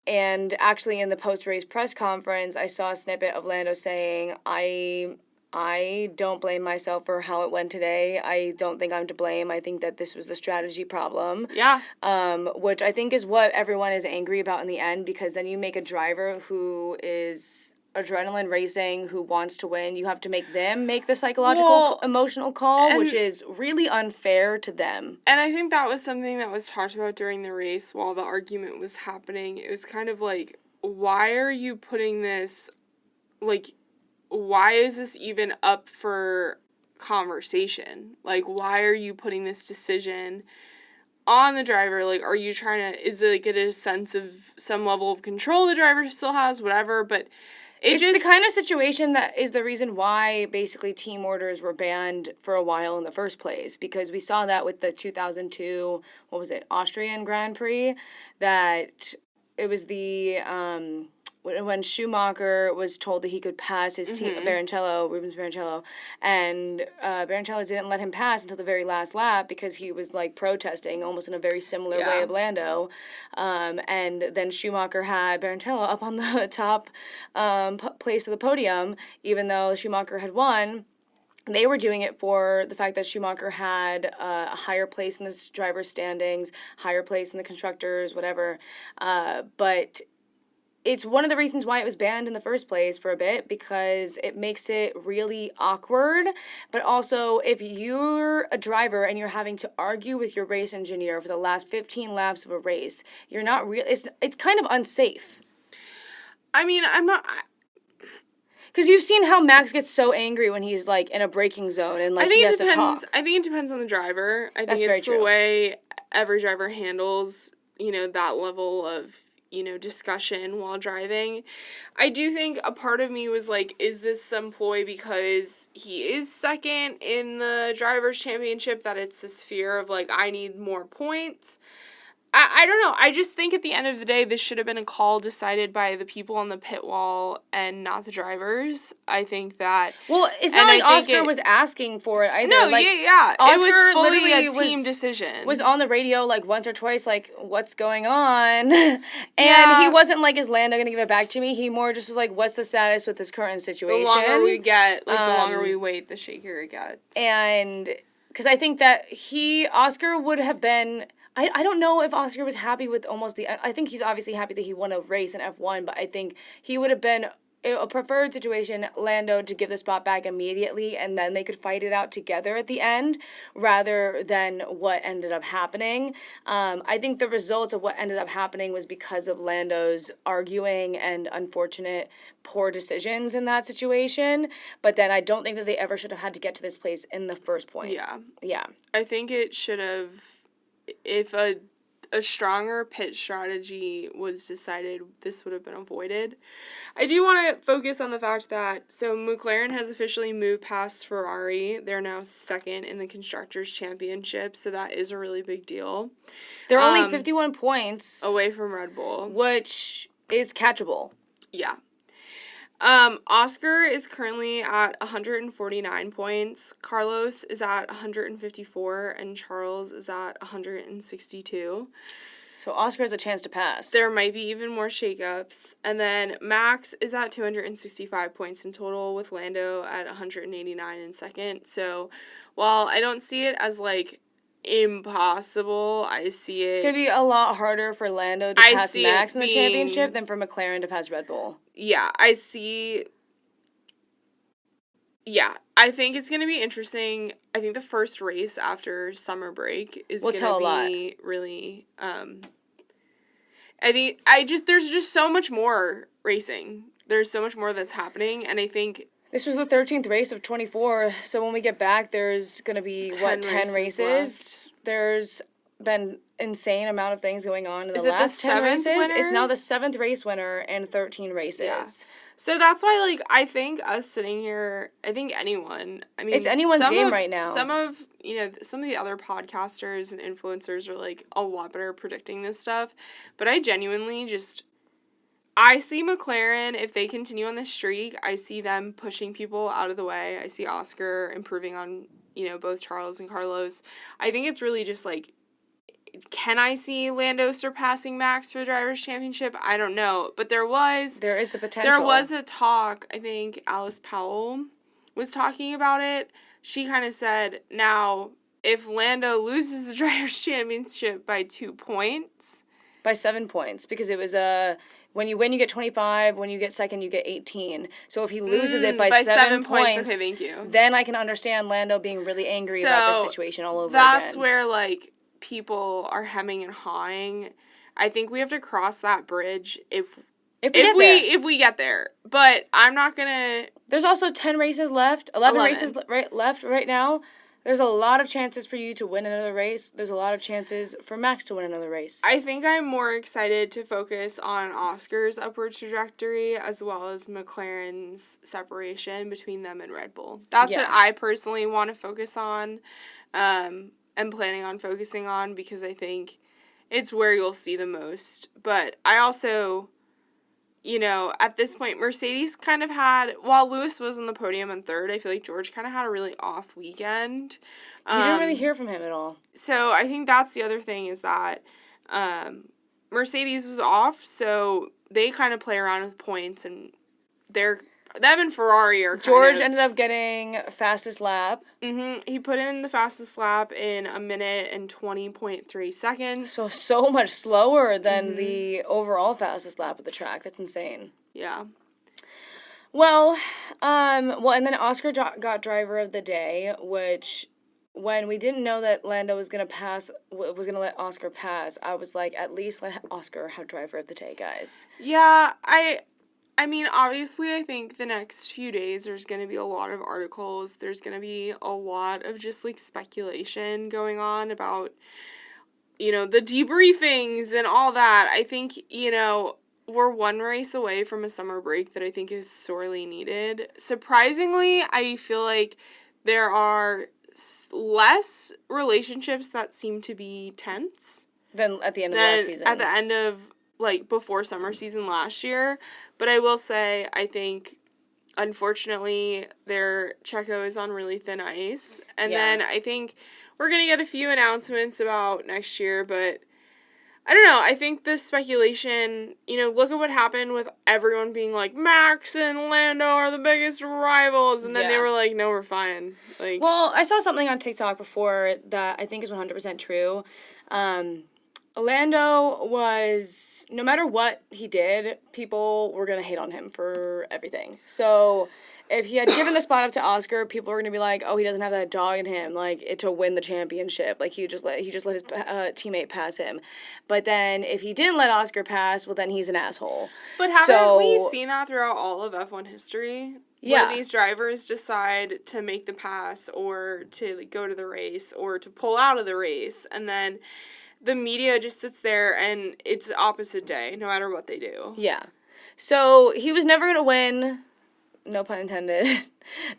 And actually, in the post-race press conference, I saw a snippet of Lando saying, I don't blame myself for how it went today. I don't think I'm to blame. I think that this was the strategy problem. Yeah. Which I think is what everyone is angry about in the end, because then you make a driver who is adrenaline racing, who wants to win. You have to make them make the psychological, emotional call, which is really unfair to them. And I think that was something that was talked about during the race while the argument was happening. It was kind of like, why are you putting this, like, why is this even up for conversation? Like, why are you putting this decision on the driver? Like, are you trying to, is it get a sense of some level of control the driver still has, whatever, but it's the kind of situation that is the reason why basically team orders were banned for a while in the first place, because we saw that with the 2002, Austrian Grand Prix, that it was the, when Schumacher was told that he could pass his team, Rubens Barrichello, and Barrichello didn't let him pass until the very last lap because he was, like, protesting almost in a very similar way of Lando. And then Schumacher had Barrichello up on the top place of the podium, even though Schumacher had won. They were doing it for the fact that Schumacher had a higher place in the driver's standings, higher place in the constructors, whatever. But it's one of the reasons why it was banned in the first place for a bit, because it makes it really awkward. But also, if you're a driver and you're having to argue with your race engineer for the last 15 laps of a race, you're not it's kind of unsafe. I mean, I'm not... Because you've seen how Max gets so angry when he's, like, in a braking zone and, like, he has to talk. I think it depends on the driver. I think it's the way every driver handles, that level of, discussion while driving. I do think a part of me was like, is this some ploy because he is second in the Drivers' Championship, that it's this fear of, like, I need more points? I don't know. I just think at the end of the day, this should have been a call decided by the people on the pit wall and not the drivers. I think that... Well, it's not like Oscar was asking for it either. No, like, yeah. Oscar it was fully literally a team decision. Was on the radio, like, once or twice, like, what's going on? And he wasn't like, is Lando going to give it back to me? He more just was like, what's the status with this current situation? The longer we get, like, the longer we wait, the shakier it gets. And... because I think that Oscar would have been... I don't know if Oscar was happy with almost the... I think he's obviously happy that he won a race in F1, but I think he would have been a preferred situation, Lando, to give the spot back immediately, and then they could fight it out together at the end, rather than what ended up happening. I think the result of what ended up happening was because of Lando's arguing and unfortunate poor decisions in that situation, but then I don't think that they ever should have had to get to this place in the first point. Yeah. I think it should have... if a stronger pit strategy was decided, this would have been avoided. I do want to focus on the fact that, so McLaren has officially moved past Ferrari. They're now second in the Constructors' Championship, so that is a really big deal. They're only 51 points away from Red Bull, which is catchable. Yeah. Oscar is currently at 149 points, Carlos is at 154, and Charles is at 162. So Oscar has a chance to pass. There might be even more shakeups. And then Max is at 265 points in total, with Lando at 189 in second. So while I don't see it as, like, impossible, I see it... it's going to be a lot harder for Lando to pass Max in the championship than for McLaren to pass Red Bull. Yeah, I see... yeah, I think it's going to be interesting. I think the first race after summer break is going to be really... I think there's just so much more racing. There's so much more that's happening, and I think... this was the 13th race of 24, so when we get back, there's going to be, 10 races? There's been insane amount of things going on in the last 10 races. Winner? It's now the 7th race winner and 13 races. Yeah. So that's why, like, I think us sitting here, I think anyone, I mean... it's anyone's game right now. Some of the other podcasters and influencers are, like, a lot better at predicting this stuff, but I genuinely just... I see McLaren, if they continue on this streak, I see them pushing people out of the way. I see Oscar improving on, both Charles and Carlos. I think it's really just, like, can I see Lando surpassing Max for the Drivers' Championship? I don't know. But there is the potential. There was a talk, I think Alice Powell was talking about it. She kind of said, now, if Lando loses the Drivers' Championship by 2 points... by 7 points, because it was when you win, you get 25. When you get second, you get 18. So if he loses it by 7 points, okay, thank you. Then I can understand Lando being really angry about this situation all over again. That's where, like, people are hemming and hawing. I think we have to cross that bridge if we get there. But I'm not gonna... there's also 10 races left. 11 races left right now. There's a lot of chances for you to win another race. There's a lot of chances for Max to win another race. I think I'm more excited to focus on Oscar's upward trajectory as well as McLaren's separation between them and Red Bull. That's what I personally want to focus on, and planning on focusing on, because I think it's where you'll see the most. But I also... at this point, Mercedes kind of had, while Lewis was on the podium in third, I feel like George kind of had a really off weekend. You didn't really hear from him at all. So I think that's the other thing, is that Mercedes was off, so they kind of play around with points, and them and Ferrari are George ended up getting fastest lap. He put in the fastest lap in 1 minute and 20.3 seconds. So much slower than the overall fastest lap of the track. That's insane. Yeah. Well, and then Oscar got driver of the day, which, when we didn't know that Lando was going to let Oscar pass, I was like, at least let Oscar have driver of the day, guys. Yeah, I mean, obviously, I think the next few days there's going to be a lot of articles. There's going to be a lot of just, like, speculation going on about, the debriefings and all that. I think, we're one race away from a summer break that I think is sorely needed. Surprisingly, I feel like there are less relationships that seem to be tense. Than at the end of than last season. at the end of, like, before summer season last year. But I will say, I think, unfortunately, their Checo is on really thin ice. And then I think we're going to get a few announcements about next year, but I don't know. I think the speculation, look at what happened with everyone being like, Max and Lando are the biggest rivals. And then they were like, no, we're fine. Like, well, I saw something on TikTok before that I think is 100% true. Lando was, no matter what he did, people were going to hate on him for everything. So if he had given the spot up to Oscar, people were going to be like, oh, he doesn't have that dog in him, like, to win the championship. Like, he just let his teammate pass him. But then if he didn't let Oscar pass, well, then he's an asshole. But haven't we seen that throughout all of F1 history? Yeah. Where these drivers decide to make the pass or to, like, go to the race or to pull out of the race, and then the media just sits there and it's opposite day, no matter what they do. Yeah. So he was never going to win, no pun intended,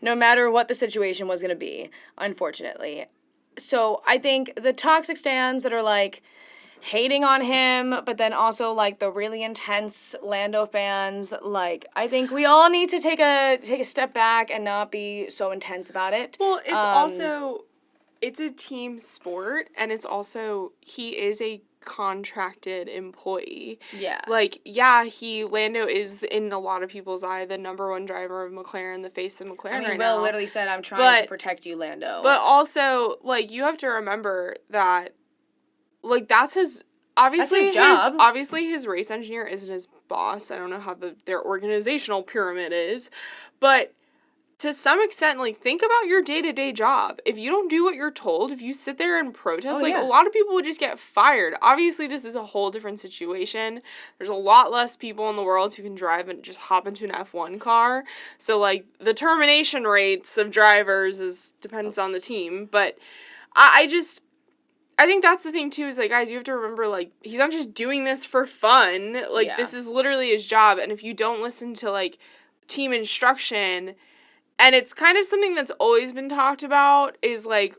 no matter what the situation was going to be, unfortunately. So I think the toxic stands that are, like, hating on him, but then also, like, the really intense Lando fans, like, I think we all need to take a step back and not be so intense about it. Well, it's also... It's a team sport, and it's also, he is a contracted employee. Yeah. Like, Lando is, in a lot of people's eye, the number one driver of McLaren, the face of McLaren right now. Will literally said, I'm trying to protect you, Lando. But also, like, you have to remember that, like, that's his... Obviously, that's his job. Obviously, his race engineer isn't his boss. I don't know how their organizational pyramid is, but... to some extent, like, think about your day-to-day job. If you don't do what you're told, if you sit there and protest, a lot of people would just get fired. Obviously, this is a whole different situation. There's a lot less people in the world who can drive and just hop into an F1 car. So, like, the termination rates of drivers depends on the team. But I think that's the thing, too, is, like, guys, you have to remember, like, he's not just doing this for fun. Like, this is literally his job. And if you don't listen to, like, team instruction... And it's kind of something that's always been talked about is, like,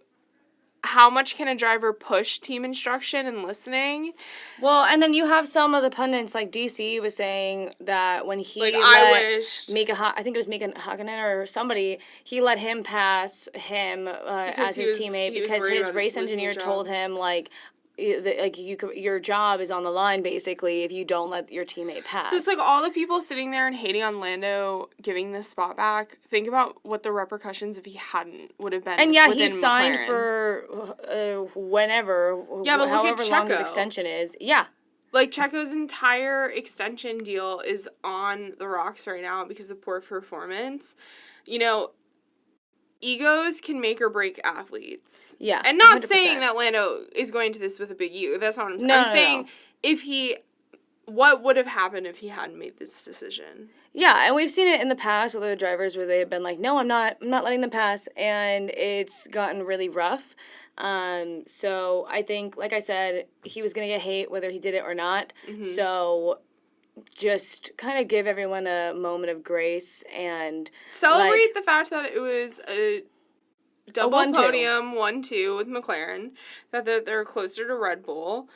how much can a driver push team instruction and listening? Well, and then you have some of the pundits, like DC was saying that when he like, I think it was Mika Hakkinen or somebody, he let him pass him as his teammate because his race engineer told him, like, your job is on the line, basically, if you don't let your teammate pass. So it's like all the people sitting there and hating on Lando giving this spot back. Think about what the repercussions if he hadn't would have been. And he signed McLaren for whenever. Yeah, but look at long his extension is. Yeah. Like, Checo's entire extension deal is on the rocks right now because of poor performance. Egos can make or break athletes. Yeah. And not 100%. Saying that Lando is going to this with a big ego. That's not what I'm saying. I'm saying what would have happened if he hadn't made this decision? Yeah, and we've seen it in the past with other drivers where they've been like, no, I'm not letting them pass, and it's gotten really rough. So I think, like I said, he was going to get hate whether he did it or not. Mm-hmm. So just kind of give everyone a moment of grace and celebrate the fact that it was a double podium 1-2 with McLaren, that they're closer to Red Bull.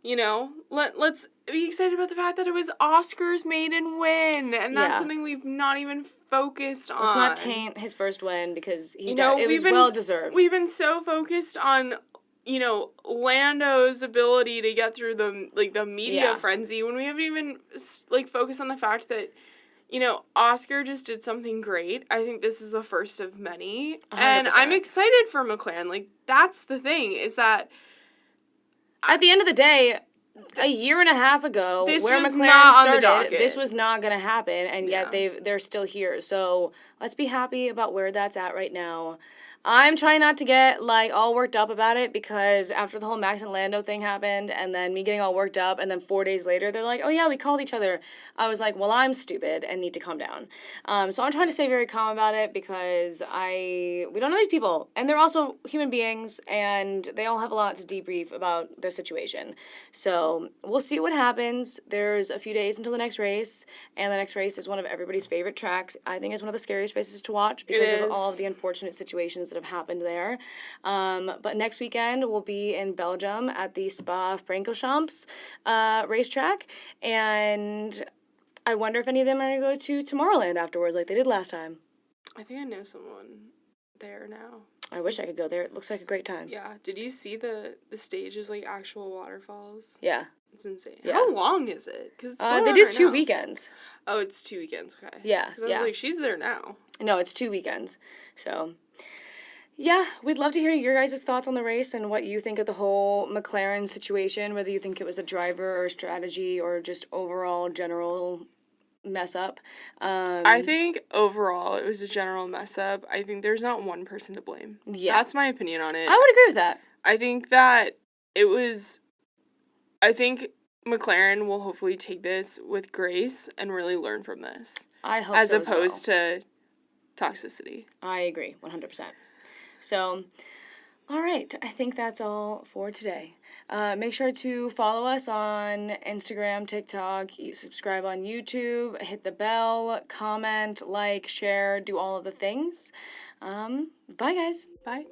Let's be excited about the fact that it was Oscar's maiden win, and that's something we've not even focused on. Let's not taint his first win because it was well deserved. We've been so focused on Lando's ability to get through the media frenzy when we haven't even, focused on the fact that, Oscar just did something great. I think this is the first of many. 100%. And I'm excited for McLaren. Like, that's the thing, is that... At the end of the day, a year and a half ago, where McLaren started, this was not going to happen, and yet they're still here. So let's be happy about where that's at right now. I'm trying not to get, all worked up about it because after the whole Max and Lando thing happened and then me getting all worked up and then 4 days later they're like, oh, yeah, we called each other. I was like, well, I'm stupid and need to calm down. So I'm trying to stay very calm about it because we don't know these people. And they're also human beings and they all have a lot to debrief about their situation. So we'll see what happens. There's a few days until the next race, and the next race is one of everybody's favorite tracks. I think it's one of the scariest races to watch because of all of the unfortunate situations that have happened there. But next weekend we'll be in Belgium at the Spa-Francorchamps racetrack, and I wonder if any of them are going to go to Tomorrowland afterwards like they did last time. I think I know someone there now. I wish I could go there. It looks like a great time. Yeah. Did you see the stage is like actual waterfalls? Yeah. It's insane. Yeah. How long is it? Because they do 2 weekends. Oh, it's 2 weekends. Okay. Yeah. Because I was like, she's there now. No, it's 2 weekends. So, yeah, we'd love to hear your guys' thoughts on the race and what you think of the whole McLaren situation, whether you think it was a driver or strategy or just overall general mess up. I think overall it was a general mess up. I think there's not one person to blame. Yeah. That's my opinion on it. I would agree with that. I think that I think McLaren will hopefully take this with grace and really learn from this. I hope as so opposed as well. to toxicity. I agree, 100%. So, all right, I think that's all for today. Make sure to follow us on Instagram, TikTok, subscribe on YouTube, hit the bell, comment, like, share, do all of the things. Bye, guys. Bye.